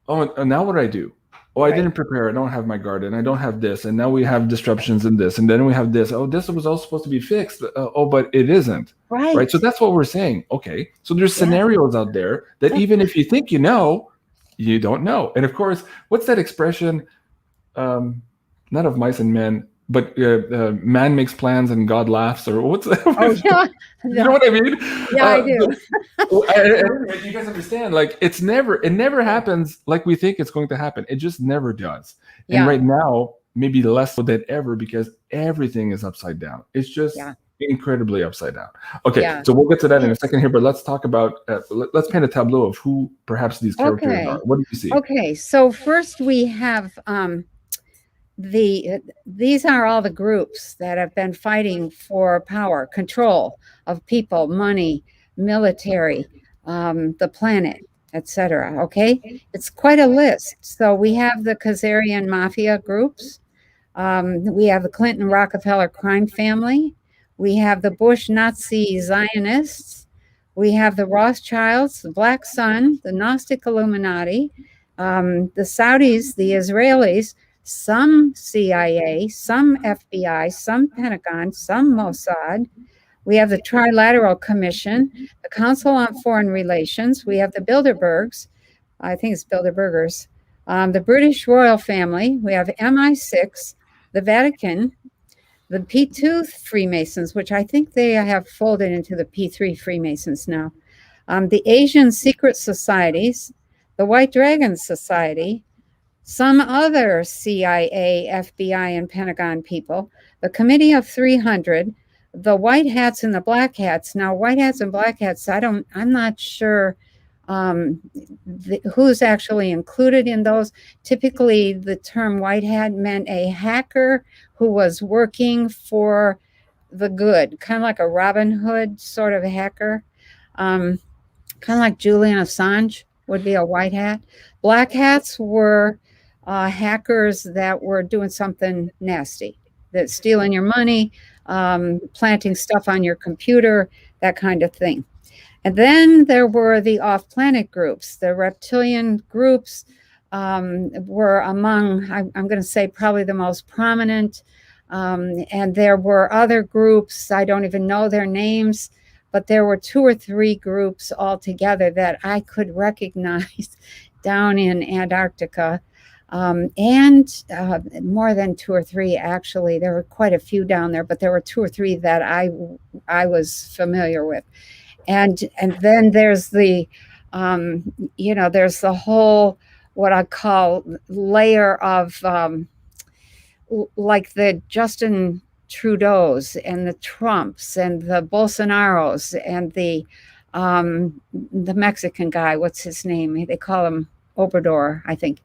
oh, and now what do I do? Oh, I didn't prepare. I don't have my guard, and I don't have this, and now we have disruptions in this, and then we have this. Oh, this was all supposed to be fixed. But it isn't. Right. So that's what we're saying. Okay. So there's scenarios out there that even if you think you know, you don't know. And of course, what's that expression? Not of mice and men, but man makes plans and God laughs, or what's that? Oh, yeah. You know what I mean? Yeah, I do. You guys understand? Like it never happens like we think it's going to happen. It just never does. And right now, maybe less so than ever, because everything is upside down. It's just incredibly upside down. Okay, so we'll get to that in a second here, but let's talk about let's paint a tableau of who perhaps these characters are. What do you see? Okay, so first we have these are all the groups that have been fighting for power, control of people, money, military, the planet, etc. Okay, it's quite a list. So we have the Khazarian mafia groups. We have the Clinton Rockefeller crime family. We have the Bush Nazi Zionists. We have the Rothschilds, the Black Sun, the Gnostic Illuminati, the Saudis, the Israelis, some CIA, some FBI, some Pentagon, some Mossad. We have the Trilateral Commission, the Council on Foreign Relations. We have the Bilderbergs. I think it's Bilderbergers. The British royal family. We have MI6, the Vatican, the P2 Freemasons, which I think they have folded into the P3 Freemasons now. The Asian secret societies, the White Dragon Society, some other CIA, FBI, and Pentagon people, the Committee of 300, the white hats and the black hats. Now, white hats and black hats, I'm not sure who's actually included in those. Typically, the term white hat meant a hacker who was working for the good, kind of like a Robin Hood sort of hacker, kind of like Julian Assange would be a white hat. Black hats were hackers that were doing something nasty, that stealing your money, planting stuff on your computer, that kind of thing. And then there were the off-planet groups. The reptilian groups were among, I'm going to say, probably the most prominent. And there were other groups, I don't even know their names, but there were 2 or 3 groups altogether that I could recognize down in Antarctica. And more than 2 or 3, actually. There were quite a few down there, but there were 2 or 3 that I was familiar with. And then there's the, there's the whole, what I call layer of, like the Justin Trudeaus and the Trumps and the Bolsonaros and the Mexican guy, what's his name? They call him Obrador, I think.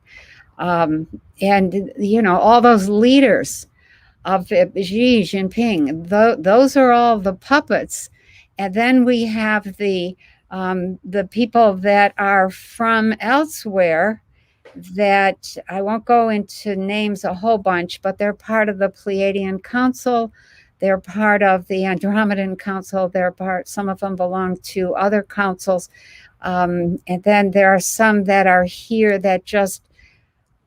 And, all those leaders of Xi Jinping, those are all the puppets. And then we have the people that are from elsewhere that I won't go into names a whole bunch, but they're part of the Pleiadian Council. They're part of the Andromedan Council. Some of them belong to other councils. And then there are some that are here that just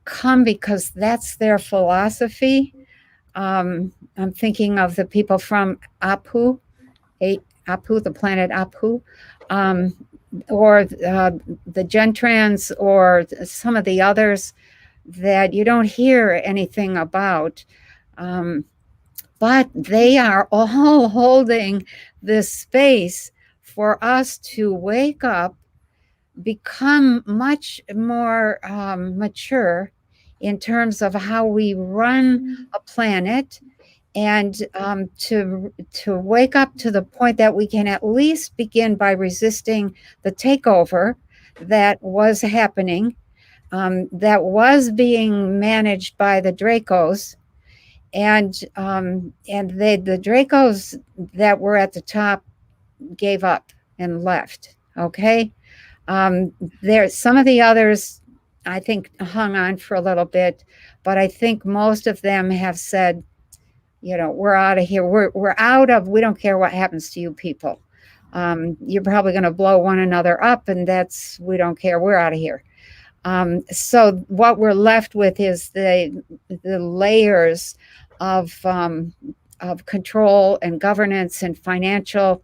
come because that's their philosophy. I'm thinking of the people from Apu, the planet Apu, or the Gentrans, or some of the others that you don't hear anything about. But they are all holding this space for us to wake up, become much more mature in terms of how we run a planet, and to wake up to the point that we can at least begin by resisting the takeover that was happening, that was being managed by the Dracos. And the Dracos that were at the top gave up and left. Okay. There's some of the others, I think, hung on for a little bit, but I think most of them have said, we're out of here. We're out of, we don't care what happens to you people. You're probably going to blow one another up, and we don't care. We're out of here. So what we're left with is the layers of control and governance and financial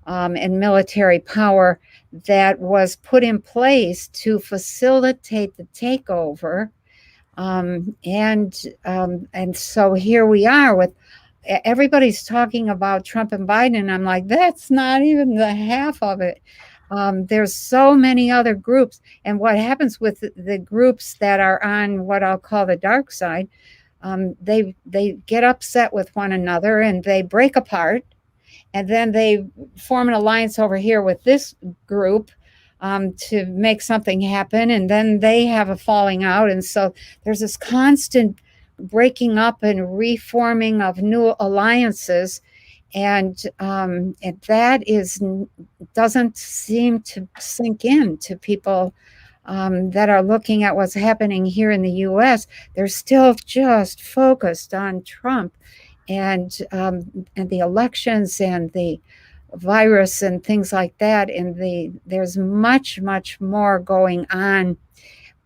and military power that was put in place to facilitate the takeover. And so here we are with everybody's talking about Trump and Biden, and I'm like, that's not even the half of it. There's so many other groups, and what happens with the groups that are on what I'll call the dark side, they get upset with one another and they break apart, and then they form an alliance over here with this group to make something happen, and then they have a falling out, and so there's this constant breaking up and reforming of new alliances, and that doesn't seem to sink in to people that are looking at what's happening here in the U.S. They're still just focused on Trump and the elections and the virus and things like that. And there's much, much more going on.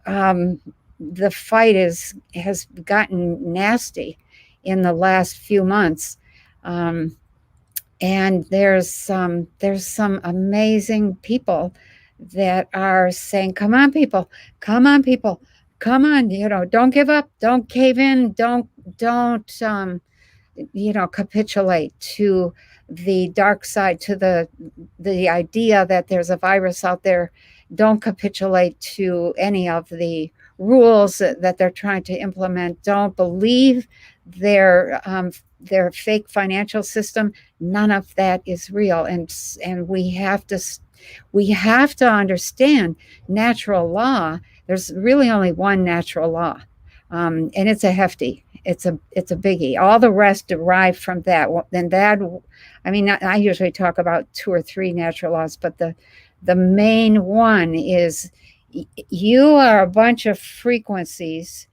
The fight has gotten nasty in the last few months. And there's some amazing people that are saying, come on, people, come on, don't give up, don't cave in, don't capitulate to the dark side, to the idea that there's a virus out there. Don't capitulate to any of the rules that they're trying to implement. Don't believe their fake financial system. None of that is real, and we have to understand natural law. There's really only one natural law, and it's a hefty. It's a biggie. All the rest derive from that. Then that, I mean, I usually talk about 2 or 3 natural laws, but the main one is you are a bunch of frequencies.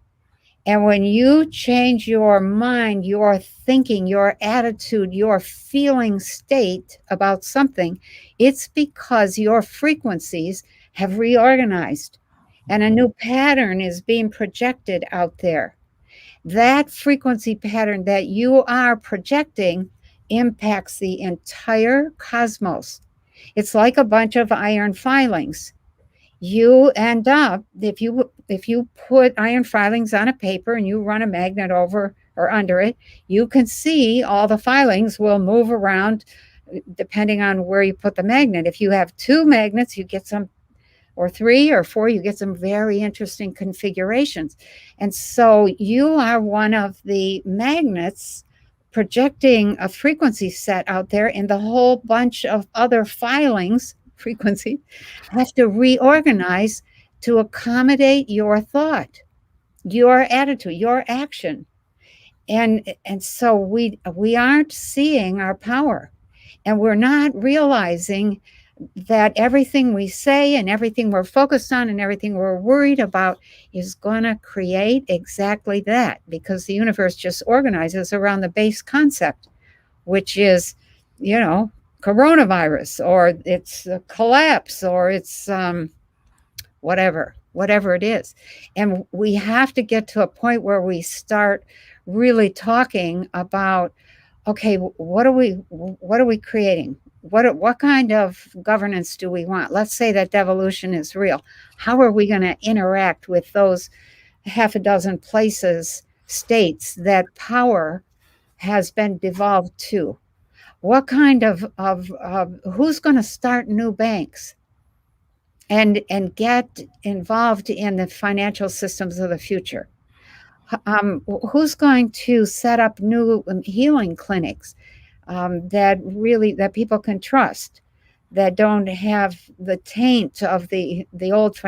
And when you change your mind, your thinking, your attitude, your feeling state about something, it's because your frequencies have reorganized and a new pattern is being projected out there. That frequency pattern that you are projecting impacts the entire cosmos. It's like a bunch of iron filings. You end up, if you put iron filings on a paper and you run a magnet over or under it, you can see all the filings will move around depending on where you put the magnet. If you have 2 magnets, you get some, or 3 or 4, you get some very interesting configurations. And so you are one of the magnets projecting a frequency set out there, and the whole bunch of other filings, frequency, have to reorganize to accommodate your thought, your attitude, your action. And so we aren't seeing our power, and we're not realizing that everything we say and everything we're focused on and everything we're worried about is going to create exactly that, because the universe just organizes around the base concept, which is, coronavirus, or it's a collapse, or it's whatever it is. And we have to get to a point where we start really talking about, okay, what are we creating? What kind of governance do we want? Let's say that devolution is real. How are we going to interact with those half a dozen places, states that power has been devolved to? What kind of who's going to start new banks and get involved in the financial systems of the future? Who's going to set up new healing clinics that people can trust, that don't have the taint of the old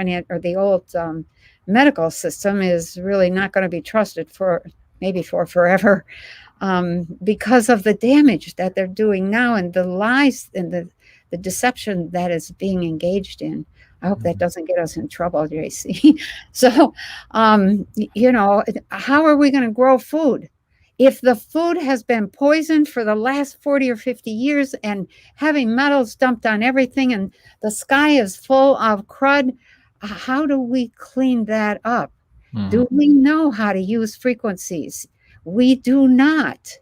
medical system is really not going to be trusted for forever, because of the damage that they're doing now and the lies and the deception that is being engaged in. I hope that doesn't get us in trouble, JC. So, how are we going to grow food? If the food has been poisoned for the last 40 or 50 years and heavy metals dumped on everything and the sky is full of crud, how do we clean that up? Do we know how to use frequencies? We do not.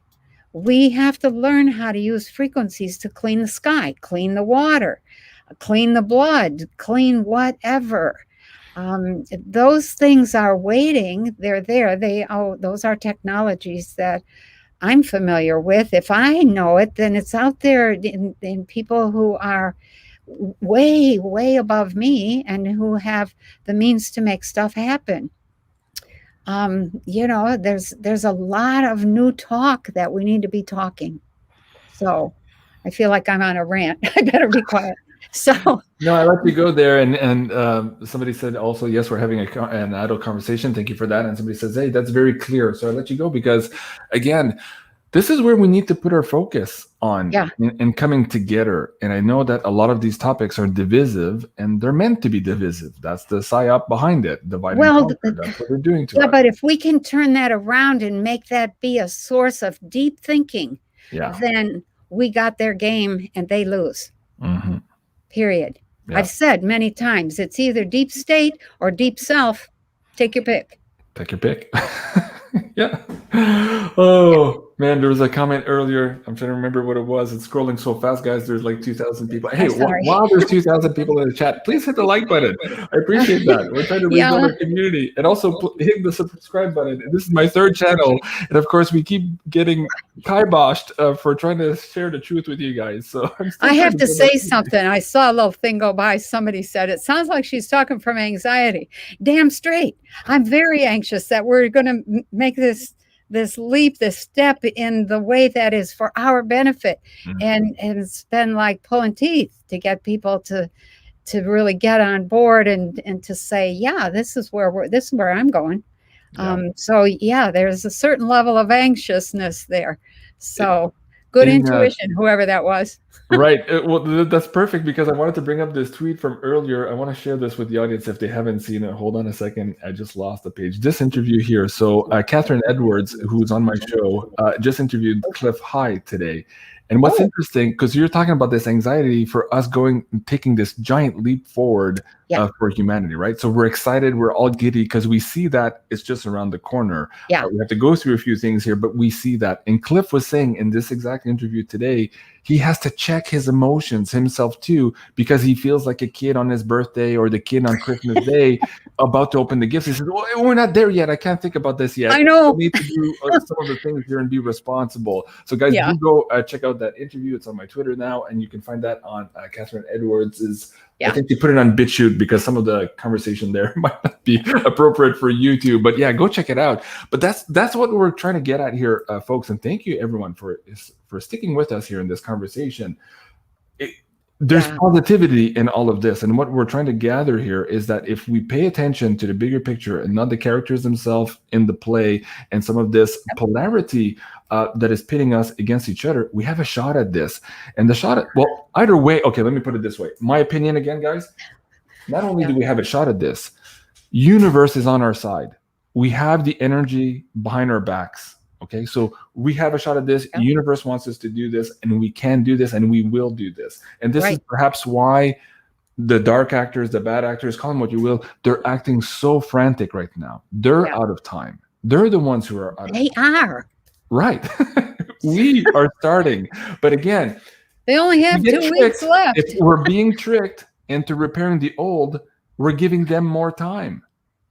We have to learn how to use frequencies to clean the sky, clean the water, clean the blood, clean whatever. Those things are waiting. They're there. Those are technologies that I'm familiar with. If I know it, then it's out there in people who are way, way above me and who have the means to make stuff happen. There's a lot of new talk that we need to be talking. So I feel like I'm on a rant. I better be quiet. So no, I let you go there, and somebody said also, yes, we're having an adult conversation. Thank you for that. And somebody says, hey, that's very clear. So I let you go because, again, this is where we need to put our focus on and coming together. And I know that a lot of these topics are divisive, and they're meant to be divisive. That's the psyop behind it. Divide and conquer. That's what they're doing to us. But if we can turn that around and make that be a source of deep thinking, then we got their game and they lose. Period. Yeah. I've said many times, it's either deep state or deep self. Take your pick. Take your pick. Yeah. Oh, man, there was a comment earlier. I'm trying to remember what it was. It's scrolling so fast, guys. There's like 2,000 people. Hey, while there's 2,000 people in the chat, please hit the like button. I appreciate that. We're trying to rebuild our community. And also hit the subscribe button. This is my third channel. And of course, we keep getting kiboshed for trying to share the truth with you guys. So I have to say something. I saw a little thing go by. Somebody said, it sounds like she's talking from anxiety. Damn straight. I'm very anxious that we're going to make this leap, this step in the way that is for our benefit. And it's been like pulling teeth to get people to really get on board and to say, this is where I'm going. So there's a certain level of anxiousness there. So good intuition, whoever that was. Right. Well, that's perfect, because I wanted to bring up this tweet from earlier. I want to share this with the audience if they haven't seen it. Hold on a second. I just lost the page. This interview here. So Catherine Edwards, who's on my show, just interviewed Cliff High today. And what's interesting, because you're talking about this anxiety for us taking this giant leap forward for humanity, right? So we're excited, we're all giddy because we see that it's just around the corner. We have to go through a few things here, but we see that. And Cliff was saying in this exact interview today, he has to check his emotions himself too, because he feels like a kid on his birthday or the kid on Christmas Day about to open the gifts. He says, well, we're not there yet. I can't think about this yet. I know. We need to do some of the things here and be responsible. So guys, do go check out that interview. It's on my Twitter now, and you can find that on Catherine Edwards' I think they put it on BitChute because some of the conversation there might not be appropriate for YouTube. But go check it out. But that's what we're trying to get at here, folks. And thank you everyone for sticking with us here in this conversation. there's Yeah. positivity in all of this. And what we're trying to gather here is that if we pay attention to the bigger picture and not the characters themselves in the play and some of this polarity that is pitting us against each other, we have a shot at this. And the shot at, well, either way, okay, let me put it this way. My opinion again, guys, not only do we have a shot at this, universe is on our side. We have the energy behind our backs. Okay, so we have a shot at this. Yeah. Universe wants us to do this, and we can do this, and we will do this. And this is perhaps why the dark actors, the bad actors, call them what you will, they're acting so frantic right now. They're out of time. They're the ones who are out of time. They are. Right. We are starting. But again, they only have 2 weeks left. If we're being tricked into repairing the old, we're giving them more time.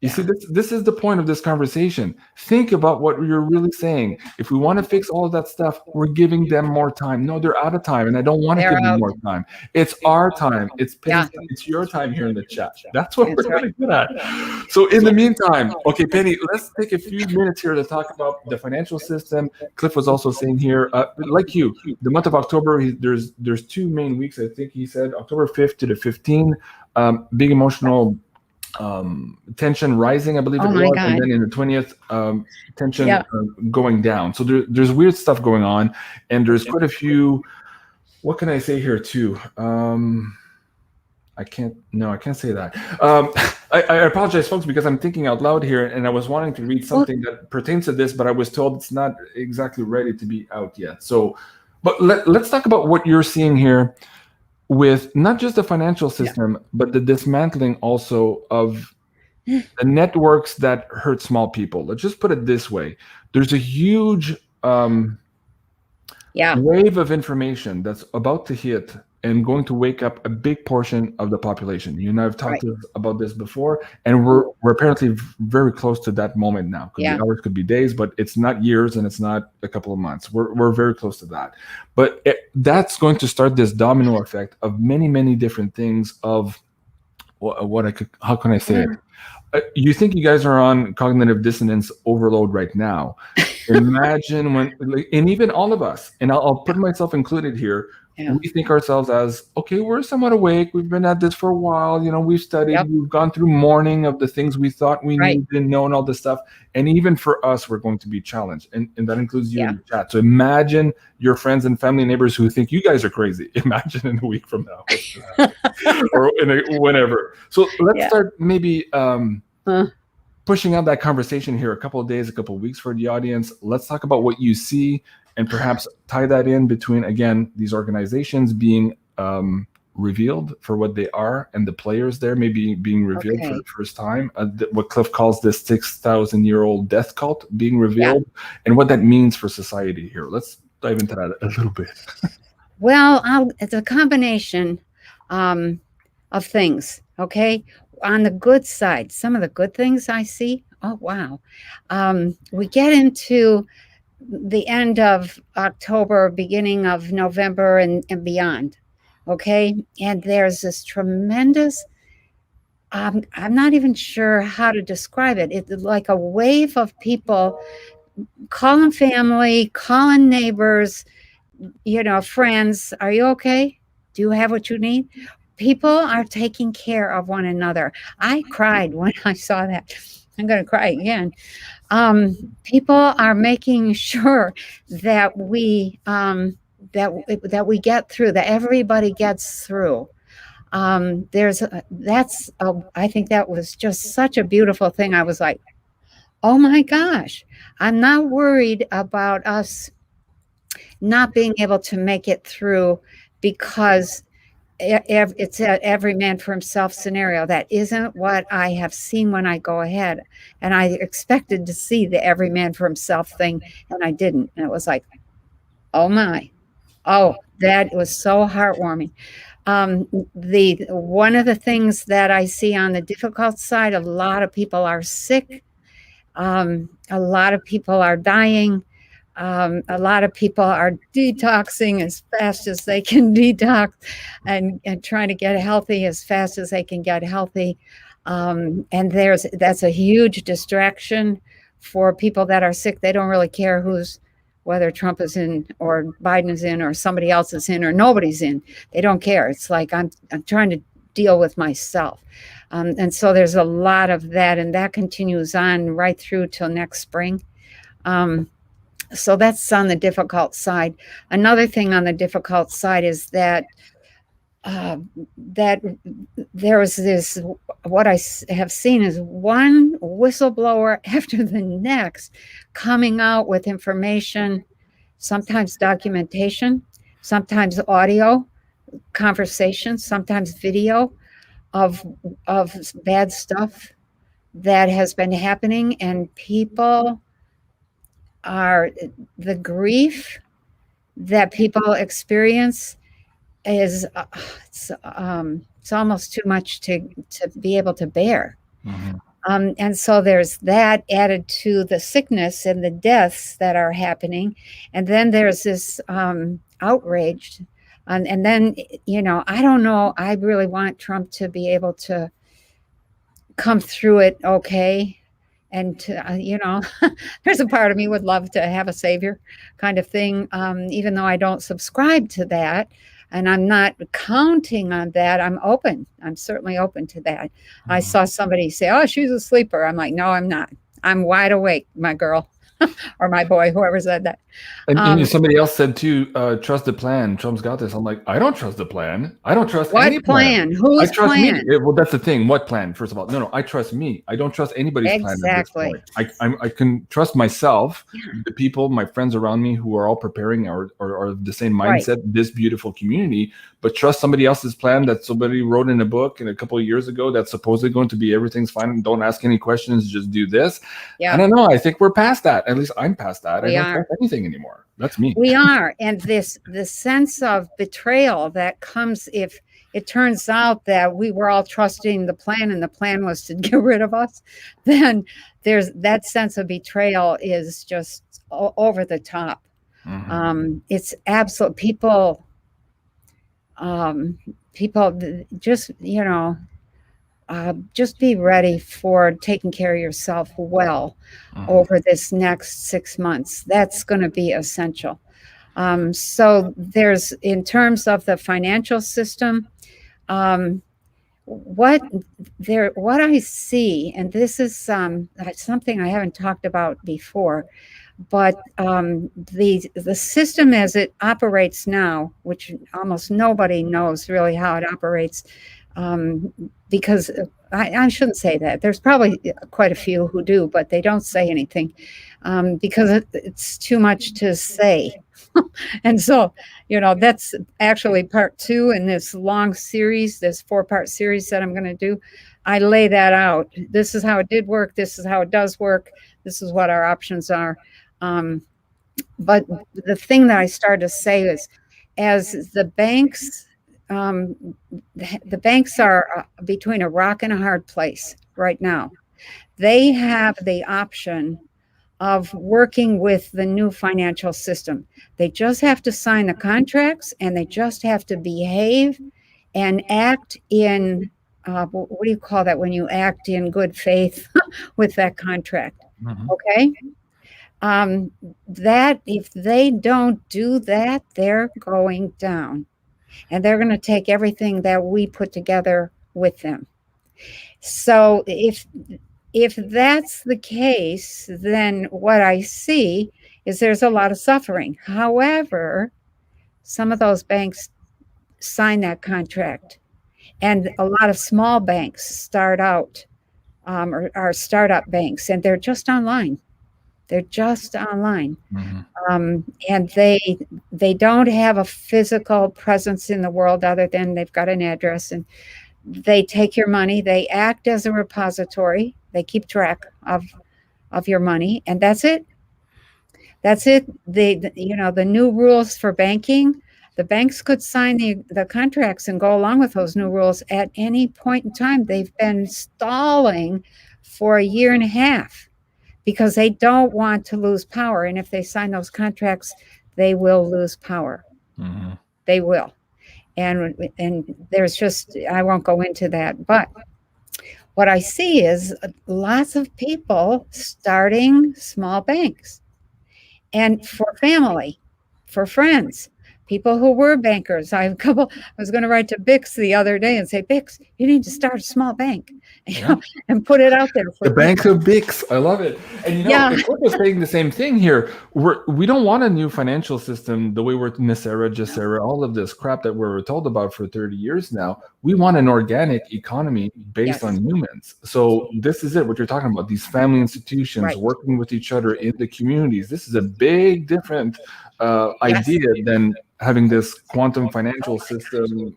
You see, this is the point of this conversation. Think about what you're really saying. If we want to fix all of that stuff, we're giving them more time. No, they're out of time, and I don't want to give them more time. It's our time. It's it's your time here in the chat. That's what we're really good at. So in the meantime, okay, Penny, let's take a few minutes here to talk about the financial system. Cliff was also saying here, like you, the month of October, there's 2 main weeks. I think he said October 5th to the 15th. Big emotional tension rising, I believe it was, and then in the 20th, tension going down. So there's weird stuff going on, and there's quite a few. What can I say here too? I can't say that. I apologize, folks, because I'm thinking out loud here, and I was wanting to read something that pertains to this, but I was told it's not exactly ready to be out yet. So, but let's talk about what you're seeing here with not just the financial system, but the dismantling also of the networks that hurt small people. Let's just put it this way. There's a huge wave of information that's about to hit and going to wake up a big portion of the population. You and I have talked about this before, and we're apparently very close to that moment now. Could be hours, could be days, but it's not years and it's not a couple of months. We're very close to that. But that's going to start this domino effect of many, many different things of how can I say it? You think you guys are on cognitive dissonance overload right now. Imagine when, and even all of us, and I'll put myself included here, we think ourselves as, okay, we're somewhat awake. We've been at this for a while. You know, we've studied, we've gone through mourning of the things we thought we knew, didn't know, and all this stuff. And even for us, we're going to be challenged. And that includes you in the chat. So imagine your friends and family and neighbors who think you guys are crazy. Imagine in a week from now or whenever. So let's start maybe pushing out that conversation here a couple of days, a couple of weeks for the audience. Let's talk about what you see and perhaps tie that in between, again, these organizations being revealed for what they are and the players there maybe being revealed for the first time. What Cliff calls this 6,000-year-old death cult being revealed and what that means for society here. Let's dive into that a little bit. Well, it's a combination of things, okay? On the good side, some of the good things I see, oh, wow. We get into the end of October, beginning of November and beyond, okay? And there's this tremendous, I'm not even sure how to describe it. It's like a wave of people calling family, calling neighbors, you know, friends. Are you okay? Do you have what you need? People are taking care of one another. I cried when I saw that. I'm going to cry again. People are making sure that we that we get through, that everybody gets through. I think that was just such a beautiful thing. I was like, oh my gosh, I'm not worried about us not being able to make it through because it's an every man for himself scenario. That isn't what I have seen when I go ahead. And I expected to see the every man for himself thing, and I didn't. And it was like, oh my, oh, that was so heartwarming. One of the things that I see on the difficult side, a lot of people are sick. A lot of people are dying. A lot of people are detoxing as fast as they can detox and trying to get healthy as fast as they can get healthy. And that's a huge distraction for people that are sick. They don't really care whether Trump is in or Biden is in or somebody else is in or nobody's in. They don't care. It's like I'm trying to deal with myself. And so there's a lot of that, and that continues on right through till next spring. So that's on the difficult side. Another thing on the difficult side is that that there is this, what I have seen is one whistleblower after the next coming out with information, sometimes documentation, sometimes audio, conversations, sometimes video of bad stuff that has been happening, and people are, the grief that people experience is it's almost too much to be able to bear. And so there's that added to the sickness and the deaths that are happening, and then there's this outrage. And then, you know, I don't know, I really want Trump to be able to come through it okay. And, you know, there's a part of me would love to have a savior kind of thing, even though I don't subscribe to that. And I'm not counting on that. I'm open. I'm certainly open to that. I saw somebody say, oh, she's a sleeper. I'm like, no, I'm not. I'm wide awake, my girl. Or my boy, whoever said that. And somebody else said too, trust the plan. Trump's got this. I'm like, I don't trust the plan. I don't trust any plan. Whose I trust plan? me. Well, that's the thing. What plan? First of all, no, I trust me. I don't trust anybody's plan. Exactly. I can trust myself, the people, my friends around me who are all preparing or the same mindset, this beautiful community, but trust somebody else's plan that somebody wrote in a book a couple of years ago that's supposedly going to be everything's fine and don't ask any questions, just do this. I don't know. I think we're past that. At least I'm past that. I don't trust anything anymore. That's me. We are. And the sense of betrayal that comes if it turns out that we were all trusting the plan and the plan was to get rid of us, then there's that sense of betrayal is just over the top. It's absolute. People just, you know, just be ready for taking care of yourself well over this next 6 months. That's going to be essential. So there's, in terms of the financial system, what I see, and this is something I haven't talked about before, but the system as it operates now, which almost nobody knows really how it operates, because I shouldn't say that. There's probably quite a few who do, but they don't say anything because it's too much to say. And so, you know, that's actually part 2 in this long series, this 4-part series that I'm going to do. I lay that out. This is how it did work. This is how it does work. This is what our options are. But the thing that I started to say is, as the banks are between a rock and a hard place right now. They have the option of working with the new financial system. They just have to sign the contracts, and they just have to behave and act in, what do you call that, when you act in good faith with that contract? Okay? That if they don't do that, they're going down. And they're going to take everything that we put together with them. So if that's the case, then what I see is there's a lot of suffering. However, some of those banks sign that contract, and a lot of small banks start out or are startup banks, and they're just online. They're just online. And they don't have a physical presence in the world other than they've got an address, and they take your money. They act as a repository. They keep track of your money, and that's it. That's it. You know, the new rules for banking, the banks could sign the contracts and go along with those new rules at any point in time. They've been stalling for 1.5 years. Because they don't want to lose power. And if they sign those contracts, they will lose power. They will. And there's just, I won't go into that. But what I see is lots of people starting small banks. and for family, for friends, people who were bankers. I was going to write to Bix the other day and say, Bix, you need to start a small bank, and put it out there for the Bank of Bix. I love it. And it's also saying the same thing here. We don't want a new financial system the way we're Nicera, Jacera, all of this crap that we're told about for 30 years now. We want an organic economy based on humans. So this is it, what you're talking about, these family institutions working with each other in the communities. This is a big different idea than having this quantum financial system.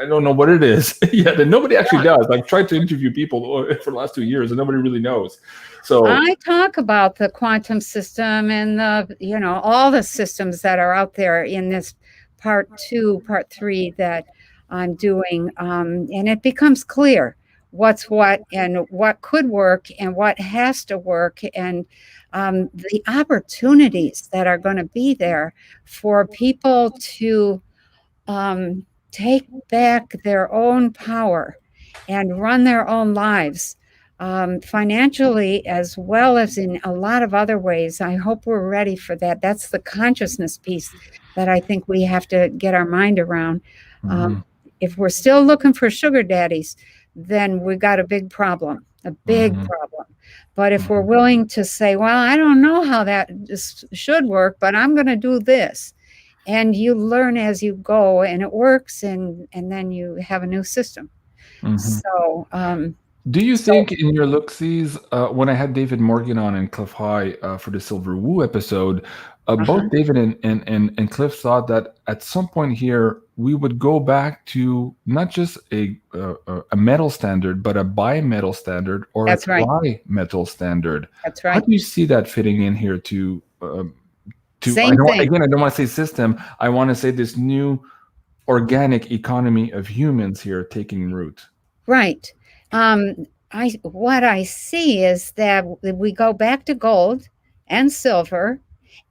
I don't know what it is yet, and nobody actually does. I've tried to interview people for the last 2 years, and nobody really knows. So I talk about the quantum system and all the systems that are out there in this part 3 that I'm doing, and it becomes clear what's what and what could work and what has to work, and the opportunities that are going to be there for people to take back their own power and run their own lives, financially as well as in a lot of other ways. I hope we're ready for that. That's the consciousness piece that I think we have to get our mind around. If we're still looking for sugar daddies, then we got a big problem, problem. But if we're willing to say, well, I don't know how that should work, but I'm going to do this. And you learn as you go, and it works, and then you have a new system. So, do you think in your look-sees, when I had David Morgan on and Cliff High for the Silver Woo episode, both David and Cliff thought that at some point here we would go back to not just a metal standard, but a bimetal standard or a tri-metal standard. That's right. How do you see that fitting in here to Same thing. Again, I don't want to say system. I want to say this new organic economy of humans here taking root. Right. What I see is that we go back to gold and silver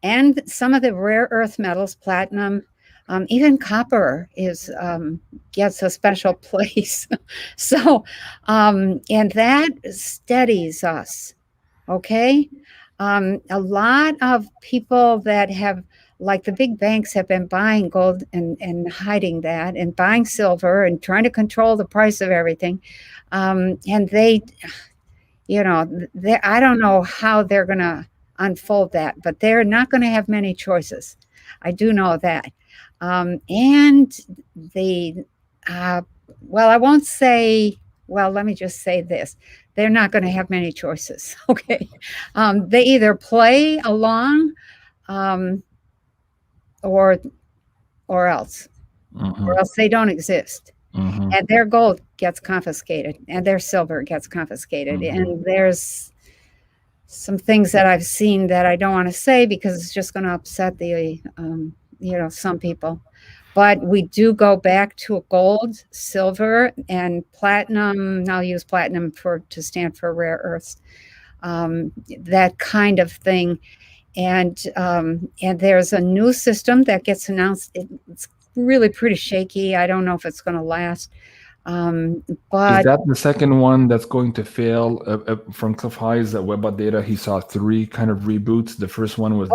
and some of the rare earth metals, platinum, even copper gets a special place. So, and that steadies us. Okay. A lot of people that have, like the big banks, have been buying gold and hiding that, and buying silver and trying to control the price of everything. And they, I don't know how they're going to unfold that, but they're not going to have many choices. I do know that. And I won't say, well, let me just say this. They're not going to have many choices. Okay. They either play along, or else, or else they don't exist. And their gold gets confiscated, and their silver gets confiscated. And there's some things that I've seen that I don't want to say because it's just going to upset the, some people. But we do go back to gold, silver, and platinum. I'll use platinum to stand for rare earths, that kind of thing. And there's a new system that gets announced. It's really pretty shaky. I don't know if it's going to last. But is that the second one that's going to fail? From Cliff High's Webbot data, he saw 3 kind of reboots. The first one was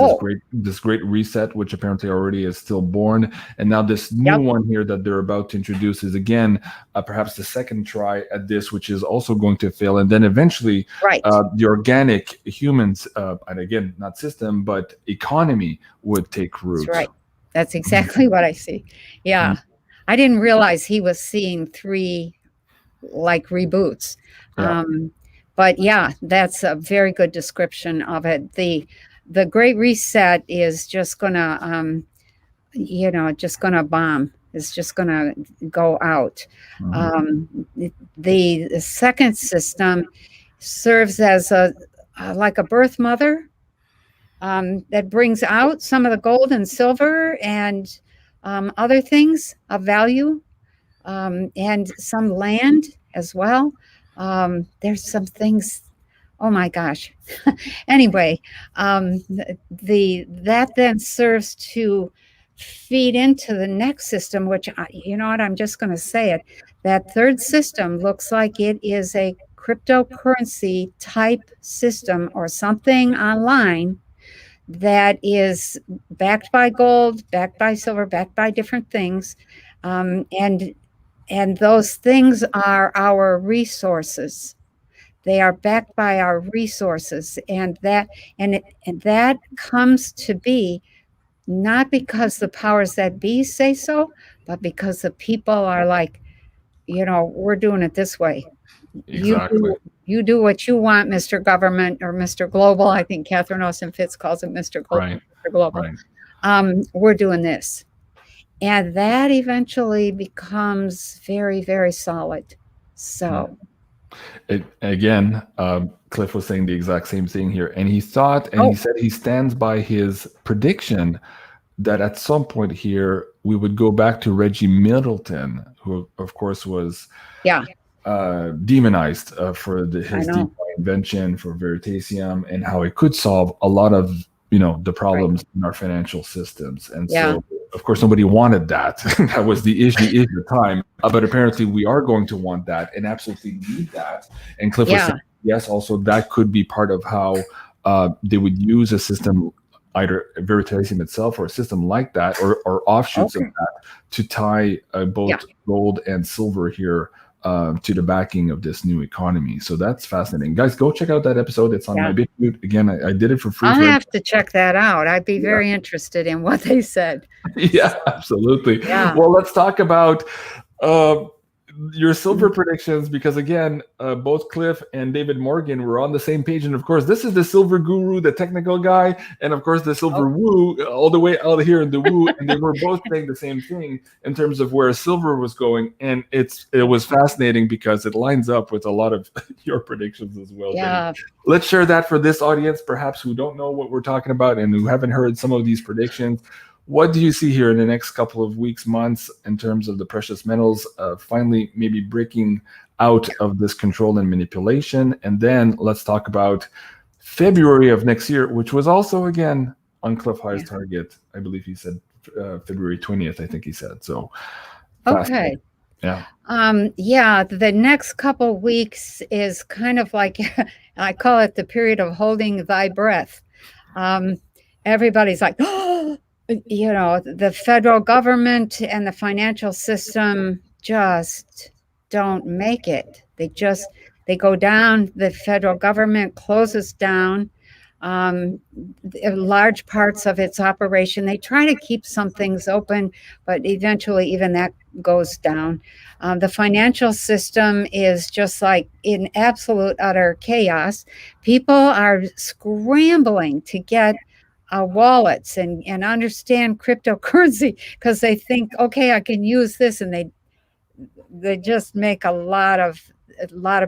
this great reset, which apparently already is stillborn, and now this new one here that they're about to introduce is again perhaps the second try at this, which is also going to fail, and then eventually the organic humans, and again not system but economy, would take root. That's right. That's exactly what I see. Yeah. I didn't realize he was seeing 3 like reboots. But yeah, that's a very good description of it. The Great Reset is just gonna, just gonna bomb. It's just gonna go out. The second system serves as like a birth mother that brings out some of the gold and silver and other things of value, and some land as well. There's some things, oh my gosh. Anyway, that then serves to feed into the next system, which, I'm just going to say it. That third system looks like it is a cryptocurrency type system or something online that is backed by gold, backed by silver, backed by different things, and those things are our resources. They are backed by our resources, and that comes to be not because the powers that be say so, but because the people are like, we're doing it this way. Exactly. You do what you want, Mr. Government or Mr. Global. I think Catherine Austin Fitz calls it Mr. Right. Global. Right. We're doing this. And that eventually becomes very, very solid. So again, Cliff was saying the exact same thing here. And he thought, and he said he stands by his prediction that at some point here, we would go back to Reggie Middleton, who, of course, was demonized for his deep invention for Veritasium and how it could solve a lot of, the problems in our financial systems. And so, of course, nobody wanted that. That was the issue at the time. But apparently we are going to want that and absolutely need that. And Cliff was saying, yes, also that could be part of how they would use a system, either Veritasium itself or a system like that, or offshoots of that, to tie both gold and silver here to the backing of this new economy. So that's fascinating. Guys, go check out that episode. It's on my BitChute. Again, I did it for free. I'll have to check that out. I'd be very interested in what they said. Yeah, absolutely. Yeah. Well, let's talk about your silver predictions, because again, both Cliff and David Morgan were on the same page. And of course, this is the silver guru, the technical guy, and of course the silver woo, all the way out here in the woo. And they were both saying the same thing in terms of where silver was going. And it was fascinating because it lines up with a lot of your predictions as well. Yeah. David. Let's share that for this audience, perhaps who don't know what we're talking about and who haven't heard some of these predictions. What do you see here in the next couple of weeks, months, in terms of the precious metals finally maybe breaking out of this control and manipulation? And then let's talk about February of next year, which was also, again, on Cliff High's target. I believe he said February 20th, I think he said. So, okay. Yeah. The next couple weeks is kind of like, I call it the period of holding thy breath. Everybody's like, oh, the federal government and the financial system just don't make it. They go down. The federal government closes down large parts of its operation. They try to keep some things open, but eventually even that goes down. The financial system is just like in absolute utter chaos. People are scrambling to get wallets and understand cryptocurrency because they think, okay, I can use this, and they just make a lot of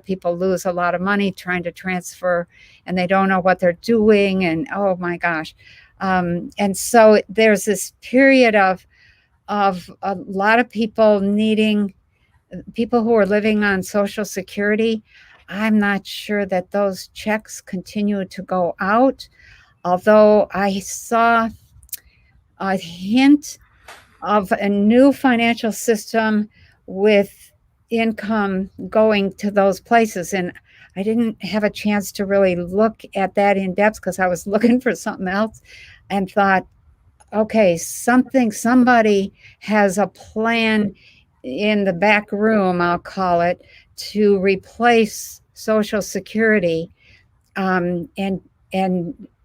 people lose a lot of money trying to transfer, and they don't know what they're doing, and oh my gosh. And so there's this period of a lot of people who are living on Social Security. I'm not sure that those checks continue to go out. Although I saw a hint of a new financial system with income going to those places. And I didn't have a chance to really look at that in depth because I was looking for something else and thought, okay, somebody has a plan in the back room, I'll call it, to replace Social Security. And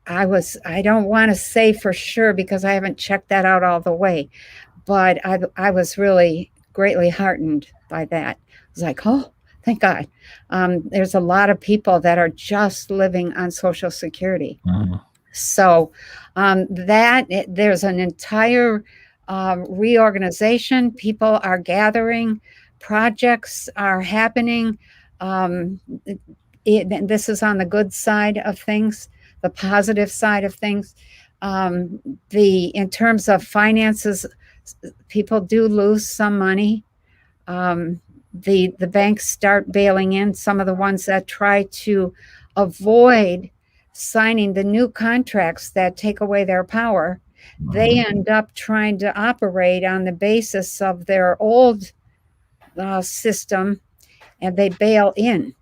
I don't want to say for sure because I haven't checked that out all the way, but I was really greatly heartened by that. I was like, oh, thank God. There's a lot of people that are just living on Social Security. Mm-hmm. So there's an entire reorganization. People are gathering. Projects are happening. This is on the good side of things. The positive side of things. In terms of finances, people do lose some money. The banks start bailing in some of the ones that try to avoid signing the new contracts that take away their power. They end up trying to operate on the basis of their old system, and they bail in.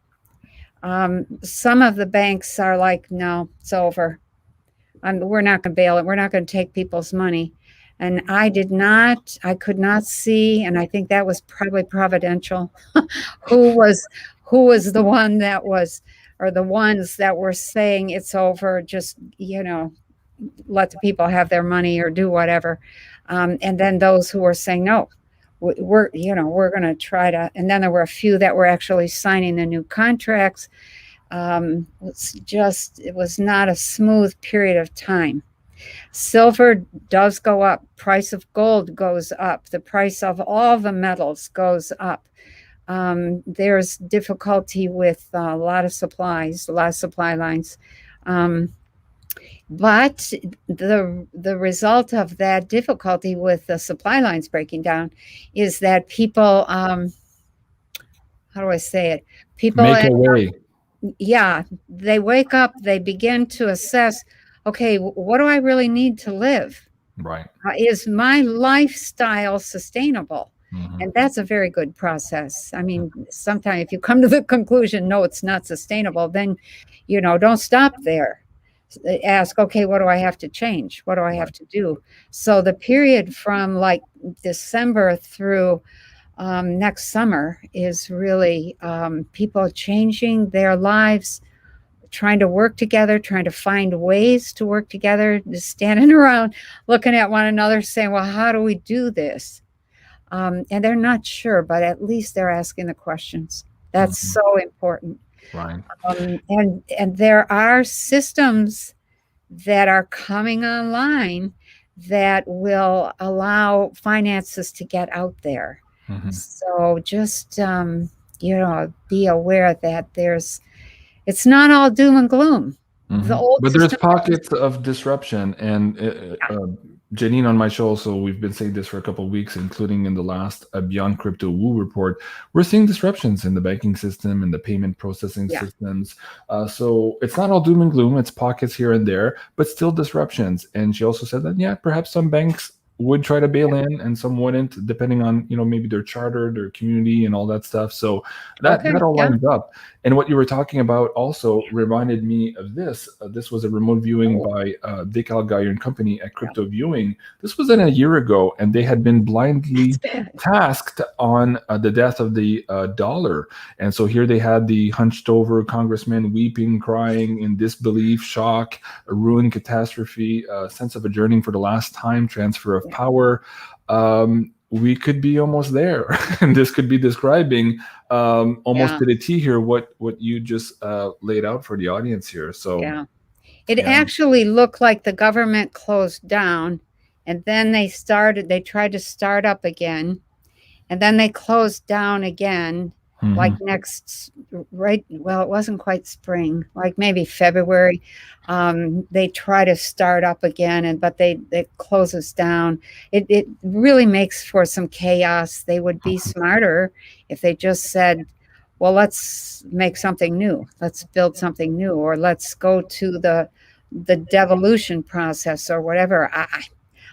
Some of the banks are like, no, it's over. we're not going to bail it. We're not going to take people's money. And I could not see, and I think that was probably providential, who was the one that was, or the ones that were saying it's over, just, let the people have their money or do whatever. And then those who were saying, no, we're going to try to, and then there were a few that were actually signing the new contracts. It was not a smooth period of time. Silver does go up. Price of gold goes up. The price of all the metals goes up. There's difficulty with a lot of supply lines. But the result of that difficulty with the supply lines breaking down is that people, how do I say it? People make a way. Yeah, they wake up, they begin to assess, okay, what do I really need to live? Right. Is my lifestyle sustainable? Mm-hmm. And that's a very good process. I mean, sometimes if you come to the conclusion, no, it's not sustainable, then, don't stop there. Ask, okay, what do I have to change? What do I have to do? So the period from like December through next summer is really people changing their lives, trying to work together, trying to find ways to work together, just standing around looking at one another saying, well, how do we do this? And they're not sure, but at least they're asking the questions. That's so important. Right. And there are systems that are coming online that will allow finances to get out there. Mm-hmm. So just, be aware that it's not all doom and gloom. Mm-hmm. But there's pockets of disruption. And Janine on my show also, we've been saying this for a couple of weeks, including in the last Beyond Crypto Woo report. We're seeing disruptions in the banking system and the payment processing systems. So it's not all doom and gloom. It's pockets here and there, but still disruptions. And she also said that, perhaps some banks would try to bail in and some wouldn't, depending on, maybe their charter, their community and all that stuff. So that all lines up. And what you were talking about also reminded me of this. This was a remote viewing by Decode and company at Crypto Viewing. This was a year ago, and they had been blindly tasked on the death of the dollar. And so here they had the hunched over congressman weeping, crying in disbelief, shock, a ruin, catastrophe, sense of adjourning for the last time, transfer of power. We could be almost there, and this could be describing almost to the T here what you just laid out for the audience here. So it actually looked like the government closed down, and then they tried to start up again, and then they closed down again. Mm-hmm. Like it wasn't quite spring, like maybe February. They try to start up again, but they close us down. It really makes for some chaos. They would be smarter if they just said, well, let's make something new. Let's build something new, or let's go to the devolution process or whatever.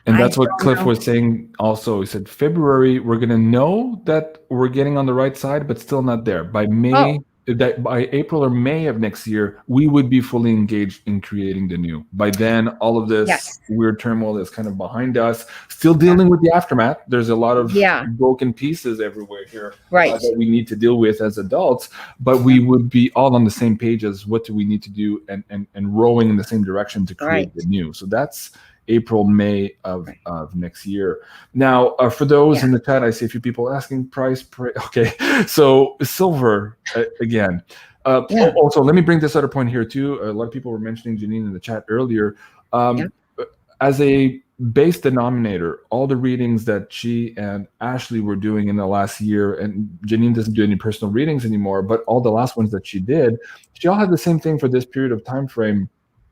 And that's what Cliff was saying also. He said, February, we're going to know that we're getting on the right side, but still not there. By by April or May of next year, we would be fully engaged in creating the new. By then, all of this weird turmoil is kind of behind us. Still dealing with the aftermath. There's a lot of broken pieces everywhere here that we need to deal with as adults. But we would be all on the same page as what do we need to do and rowing in the same direction to create the new. So that's April, May of next year. Now, for those in the chat, I see a few people asking price. Okay, so silver again. Also, let me bring this other point here too. A lot of people were mentioning Janine in the chat earlier. As a base denominator, all the readings that she and Ashley were doing in the last year, and Janine doesn't do any personal readings anymore, but all the last ones that she did, she all had the same thing for this period of time frame,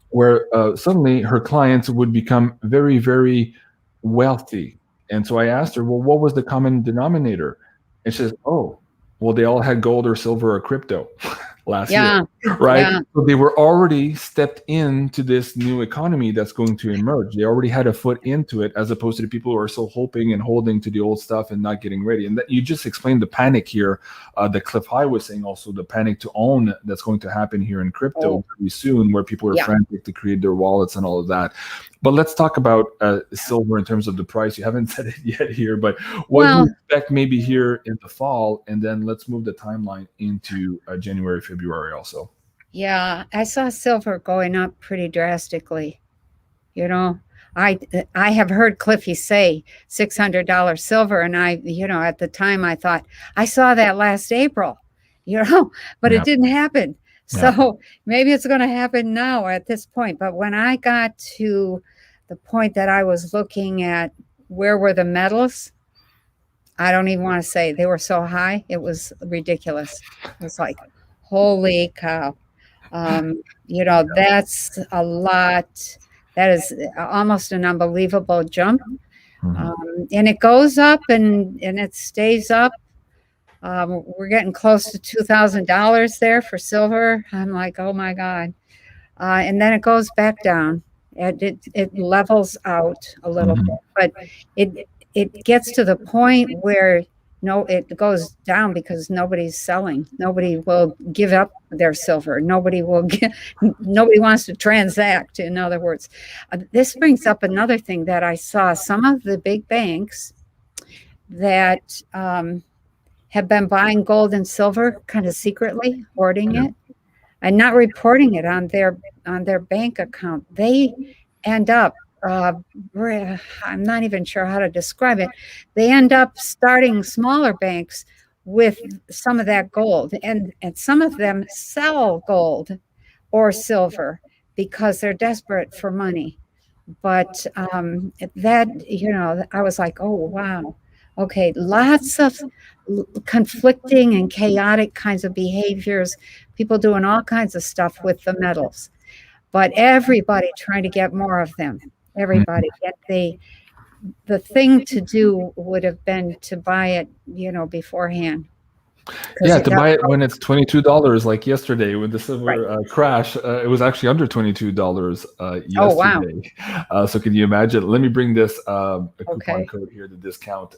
where suddenly her clients would become very, very wealthy. And so I asked her, well, what was the common denominator? And she says, oh, well, they all had gold or silver or crypto. last year, right? Yeah. So they were already stepped into this new economy that's going to emerge. They already had a foot into it, as opposed to the people who are still hoping and holding to the old stuff and not getting ready. And that you just explained the panic here that Cliff High was saying, also the panic to own that's going to happen here in crypto very soon, where people are frantic to create their wallets and all of that. But let's talk about silver in terms of the price. You haven't said it yet here, but what do you expect maybe here in the fall? And then let's move the timeline into January, February also. Yeah, I saw silver going up pretty drastically. You know, I have heard Cliffy say $600 silver, and I, you know, at the time I thought I saw that last April, you know, but it didn't happen. So maybe it's going to happen now at this point. But when I got to the point that I was looking at where were the metals, I don't even want to say, they were so high. It was ridiculous. It was like, holy cow. You know, that's a lot. That is almost an unbelievable jump. And it goes up and it stays up. We're getting close to $2,000 there for silver. I'm like, oh my God. And then it goes back down. It levels out a little bit, but it gets to the point where it goes down because nobody's selling. Nobody will give up their silver. Nobody wants to transact, in other words. This brings up another thing that I saw. Some of the big banks that have been buying gold and silver kind of secretly, hoarding it and not reporting it on their bank account. They end up, I'm not even sure how to describe it. They end up starting smaller banks with some of that gold, and some of them sell gold or silver because they're desperate for money. But that, you know, I was like, oh, wow. Okay, lots of conflicting and chaotic kinds of behaviors, people doing all kinds of stuff with the metals, but everybody trying to get more of them. Everybody. Yet the thing to do would have been to buy it, you know, beforehand. Yeah, to buy it when it's $22, like yesterday with the silver crash. It was actually under $22 yesterday. Oh, wow. So can you imagine? Let me bring this coupon code here, the discount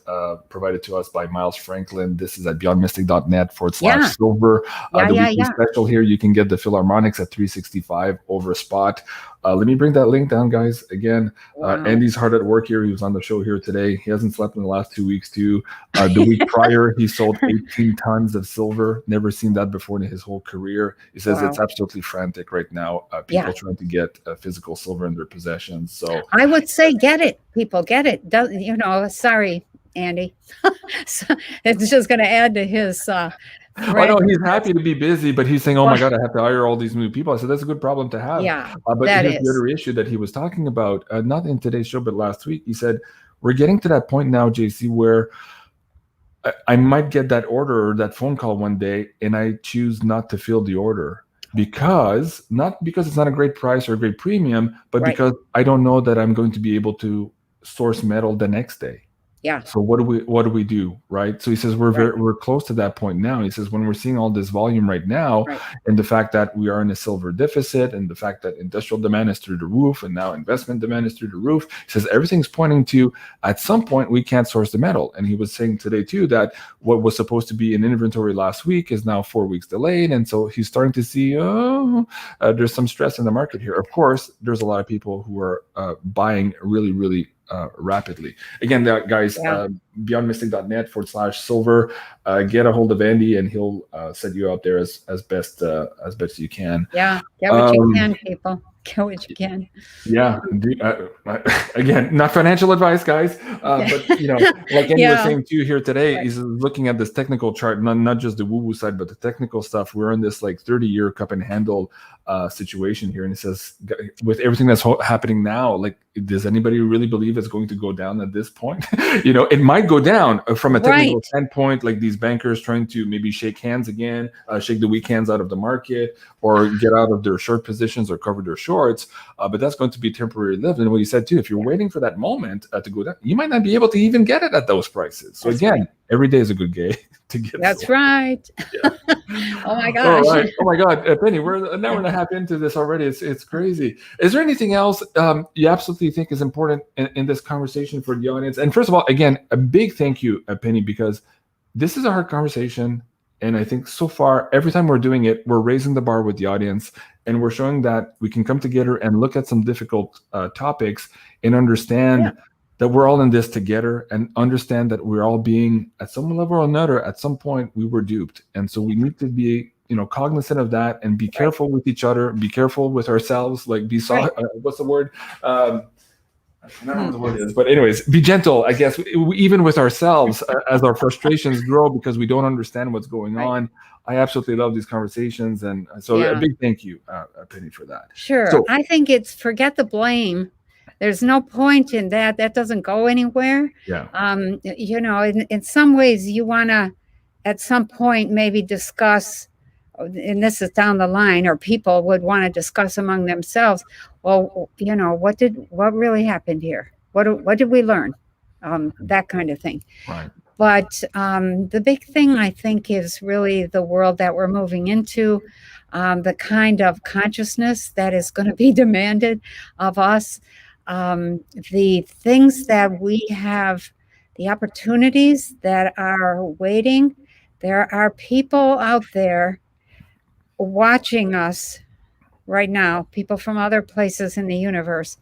provided to us by Miles Franklin. This is at beyondmystic.net/silver. The weekly special here, you can get the Philharmonics at $365 over spot. Let me bring that link down, guys. Again, Andy's hard at work here. He was on the show here today. He hasn't slept in the last 2 weeks, too. The week prior, he sold 18 tons of silver. Never seen that before in his whole career. He says it's absolutely frantic right now. People trying to get physical silver in their possession. So I would say get it, people. Get it. You know, sorry, Andy. So it's just going to add to his... I know he's happy to be busy, but he's saying, oh my God, I have to hire all these new people. I said, that's a good problem to have. Yeah, but here's the other issue that he was talking about, not in today's show, but last week. He said, we're getting to that point now, JC, where I might get that order or that phone call one day and I choose not to fill the order not because it's not a great price or a great premium, but because I don't know that I'm going to be able to source metal the next day. Yeah. So what do we do, right? So he says we're close to that point now. He says when we're seeing all this volume right now, and the fact that we are in a silver deficit, and the fact that industrial demand is through the roof, and now investment demand is through the roof, he says everything's pointing to at some point we can't source the metal. And he was saying today too that what was supposed to be in inventory last week is now 4 weeks delayed, and so he's starting to see there's some stress in the market here. Of course, there's a lot of people who are buying really rapidly. Again, guys, beyondmystic.net/silver. Get a hold of Andy and he'll set you out there as best you can. Yeah, get what you can, people. Get what you can. Yeah. Again, not financial advice, guys. But you know, like Andy was saying too here today, he's looking at this technical chart, not just the woo-woo side, but the technical stuff. We're in this like 30-year cup and handle situation here, and it says with everything that's happening now, like, does anybody really believe it's going to go down at this point? You know, it might go down from a technical standpoint, like these bankers trying to maybe shake hands again, shake the weak hands out of the market, or get out of their short positions or cover their shorts. But that's going to be temporary lived. And what you said too, if you're waiting for that moment to go down, you might not be able to even get it at those prices. So again, every day is a good day to get. That's right. Oh my All gosh. right. Oh my God, Penny, we're an hour and a half into this already. It's crazy. Is there anything else you absolutely think is important in this conversation for the audience? And first of all, again, a big thank you, Penny, because this is a hard conversation. And I think so far, every time we're doing it, we're raising the bar with the audience, and we're showing that we can come together and look at some difficult topics and understand that we're all in this together, and understand that we're all being, at some level or another, at some point, we were duped. And so we need to be, cognizant of that, and be careful with each other, be careful with ourselves, like what's the word? I don't know what the word is, but anyways, be gentle, I guess, even with ourselves as our frustrations grow because we don't understand what's going on. I absolutely love these conversations. And so a big thank you, Penny, for that. Sure. So, I think it's forget the blame. There's no point in that. That doesn't go anywhere. Yeah. In some ways you want to, at some point, maybe discuss, and this is down the line, or people would want to discuss among themselves, well, what really happened here? What did we learn? That kind of thing. Right. But the big thing, I think, is really the world that we're moving into, the kind of consciousness that is going to be demanded of us, the things that we have, the opportunities that are waiting. There are people out there watching us right now, people from other places in the universe,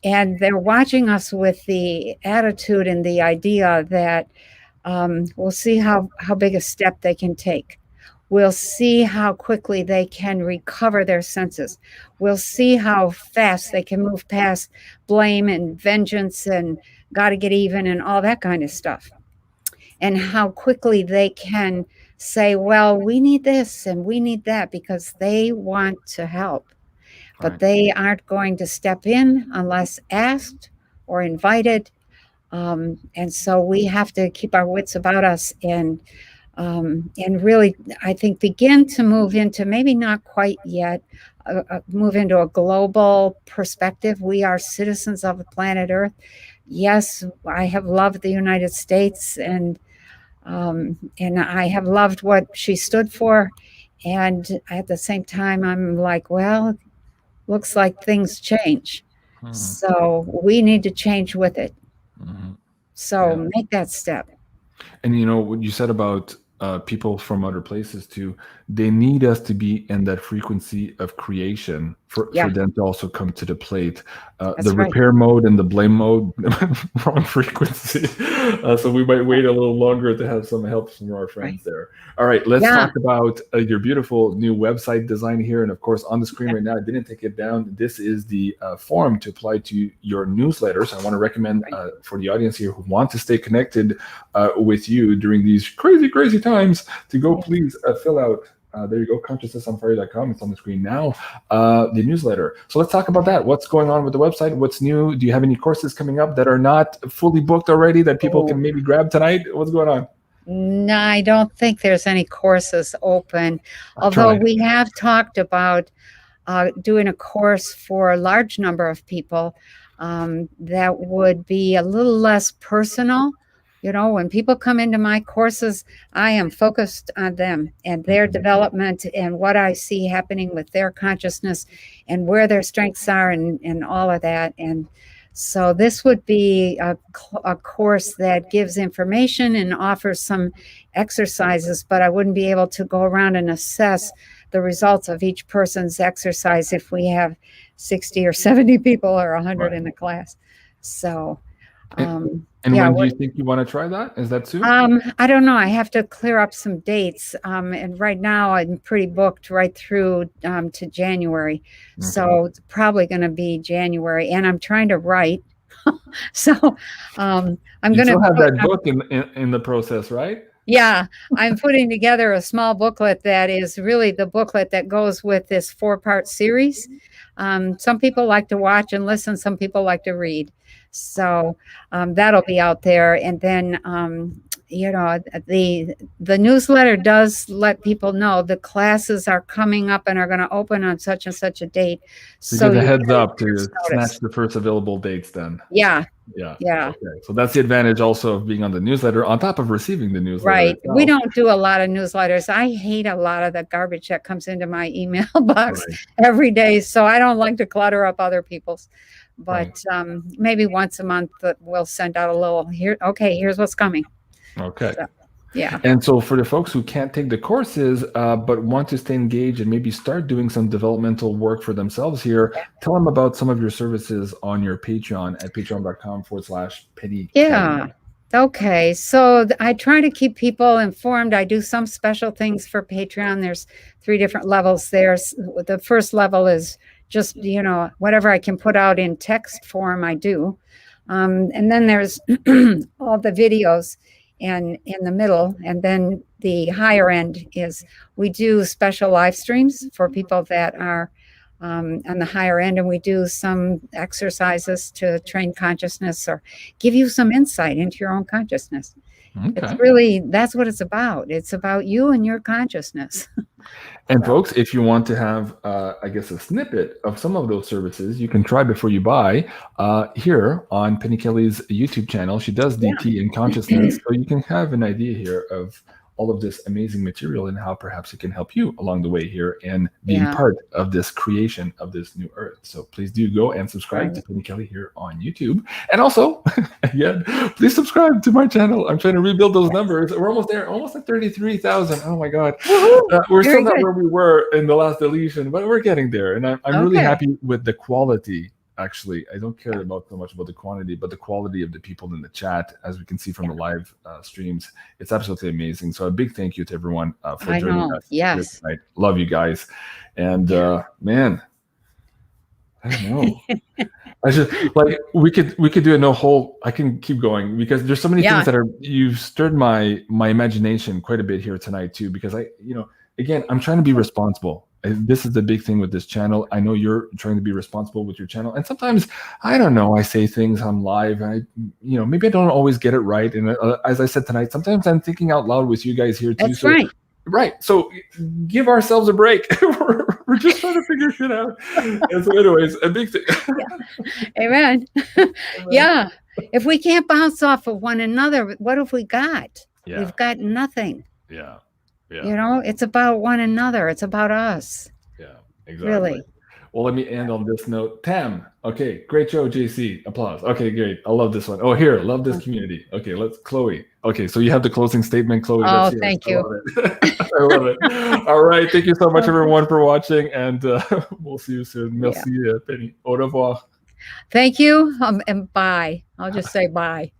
and they're watching us with the attitude and the idea that we'll see how big a step they can take. We'll see how quickly they can recover their senses. We'll see how fast they can move past blame and vengeance and got to get even and all that kind of stuff. And how quickly they can say, well, we need this and we need that, because they want to help. But they aren't going to step in unless asked or invited. And so we have to keep our wits about us and really, I think, begin to move into, maybe not quite yet, move into a global perspective. We are citizens of the planet Earth. Yes, I have loved the United States, and I have loved what she stood for. And at the same time, I'm like, well, looks like things change. Mm-hmm. So we need to change with it. Mm-hmm. So make that step. And what you said about people from other places too, they need us to be in that frequency of creation for them to also come to the plate. The repair mode and the blame mode, wrong frequency. So we might wait a little longer to have some help from our friends there. All right, let's talk about your beautiful new website design here. And of course, on the screen right now, I didn't take it down. This is the form to apply to your newsletter. So I want to recommend for the audience here who want to stay connected with you during these crazy times to go please fill out. There you go, consciousnessonfire.com. It's on the screen now. The newsletter. So let's talk about that. What's going on with the website? What's new? Do you have any courses coming up that are not fully booked already that people can maybe grab tonight? What's going on? No, I don't think there's any courses open. Although we have talked about doing a course for a large number of people that would be a little less personal. When people come into my courses, I am focused on them and their development and what I see happening with their consciousness and where their strengths are and all of that. And so this would be a course that gives information and offers some exercises, but I wouldn't be able to go around and assess the results of each person's exercise if we have 60 or 70 people or 100 in the class. So... And when do you think you want to try that? Is that soon? I don't know. I have to clear up some dates. And right now I'm pretty booked right through to January. Okay. So it's probably going to be January. And I'm trying to write. So I'm going to have that book in the process, right? Yeah, I'm putting together a small booklet that is really the booklet that goes with this 4-part series. Some people like to watch and listen. Some people like to read. So that'll be out there. And then you know, the newsletter does let people know the classes are coming up and are going to open on such and such a date. So give a heads up to snatch the first available dates then. Yeah. Yeah. Yeah. Okay. So that's the advantage also of being on the newsletter on top of receiving the newsletter. Right. Itself. We don't do a lot of newsletters. I hate a lot of the garbage that comes into my email box every day. So I don't like to clutter up other people's. But maybe once a month we'll send out a little here. Okay, here's what's coming. Okay. So, yeah. And so for the folks who can't take the courses, but want to stay engaged and maybe start doing some developmental work for themselves here, tell them about some of your services on your Patreon at patreon.com/Penny. Yeah. Okay. So I try to keep people informed. I do some special things for Patreon. There's 3 different levels there. The first level is just, you know, whatever I can put out in text form, I do. And then there's all the videos and in the middle. And then the higher end is we do special live streams for people that are on the higher end. And we do some exercises to train consciousness or give you some insight into your own consciousness. Okay. It's really, that's what it's about. It's about you and your consciousness. And folks, if you want to have, I guess, a snippet of some of those services, you can try before you buy here on Penny Kelly's YouTube channel. She does DT and consciousness, so you can have an idea here of all of this amazing material and how perhaps it can help you along the way here and being part of this creation of this new earth. So please do go and subscribe to Penny Kelly here on YouTube. And also, again, please subscribe to my channel. I'm trying to rebuild those numbers. We're almost there, almost at 33,000. Oh my God. We're still not where we were in the last deletion, but we're getting there. And I'm really happy with the quality. Actually, I don't care so much about the quantity, but the quality of the people in the chat, as we can see from the live streams, it's absolutely amazing. So a big thank you to everyone for joining us here tonight. Love you guys. And man, I don't know. I just like we could do a whole. I can keep going because there's so many things that you've stirred my imagination quite a bit here tonight too. Because again, I'm trying to be responsible. This is the big thing with this channel. I know you're trying to be responsible with your channel, and sometimes I don't know. I say things on live, and maybe I don't always get it right. And as I said tonight, sometimes I'm thinking out loud with you guys here too. That's right. Right. So give ourselves a break. we're just trying to figure shit out. And so, anyways, a big thing. Amen. Yeah. If we can't bounce off of one another, what have we got? Yeah. We've got nothing. Yeah. Yeah. It's about one another. It's about us. Yeah, exactly. Really. Well, let me end on this note. Tam, okay, great show, JC. Applause. Okay, great. I love this one. Oh, here, love this community. Okay, let's Chloe. Okay, so you have the closing statement, Chloe. Oh, thank you. I love it. All right, thank you so much, everyone, for watching, and we'll see you soon. Merci, Penny. Au revoir. Thank you, and bye. I'll just say bye.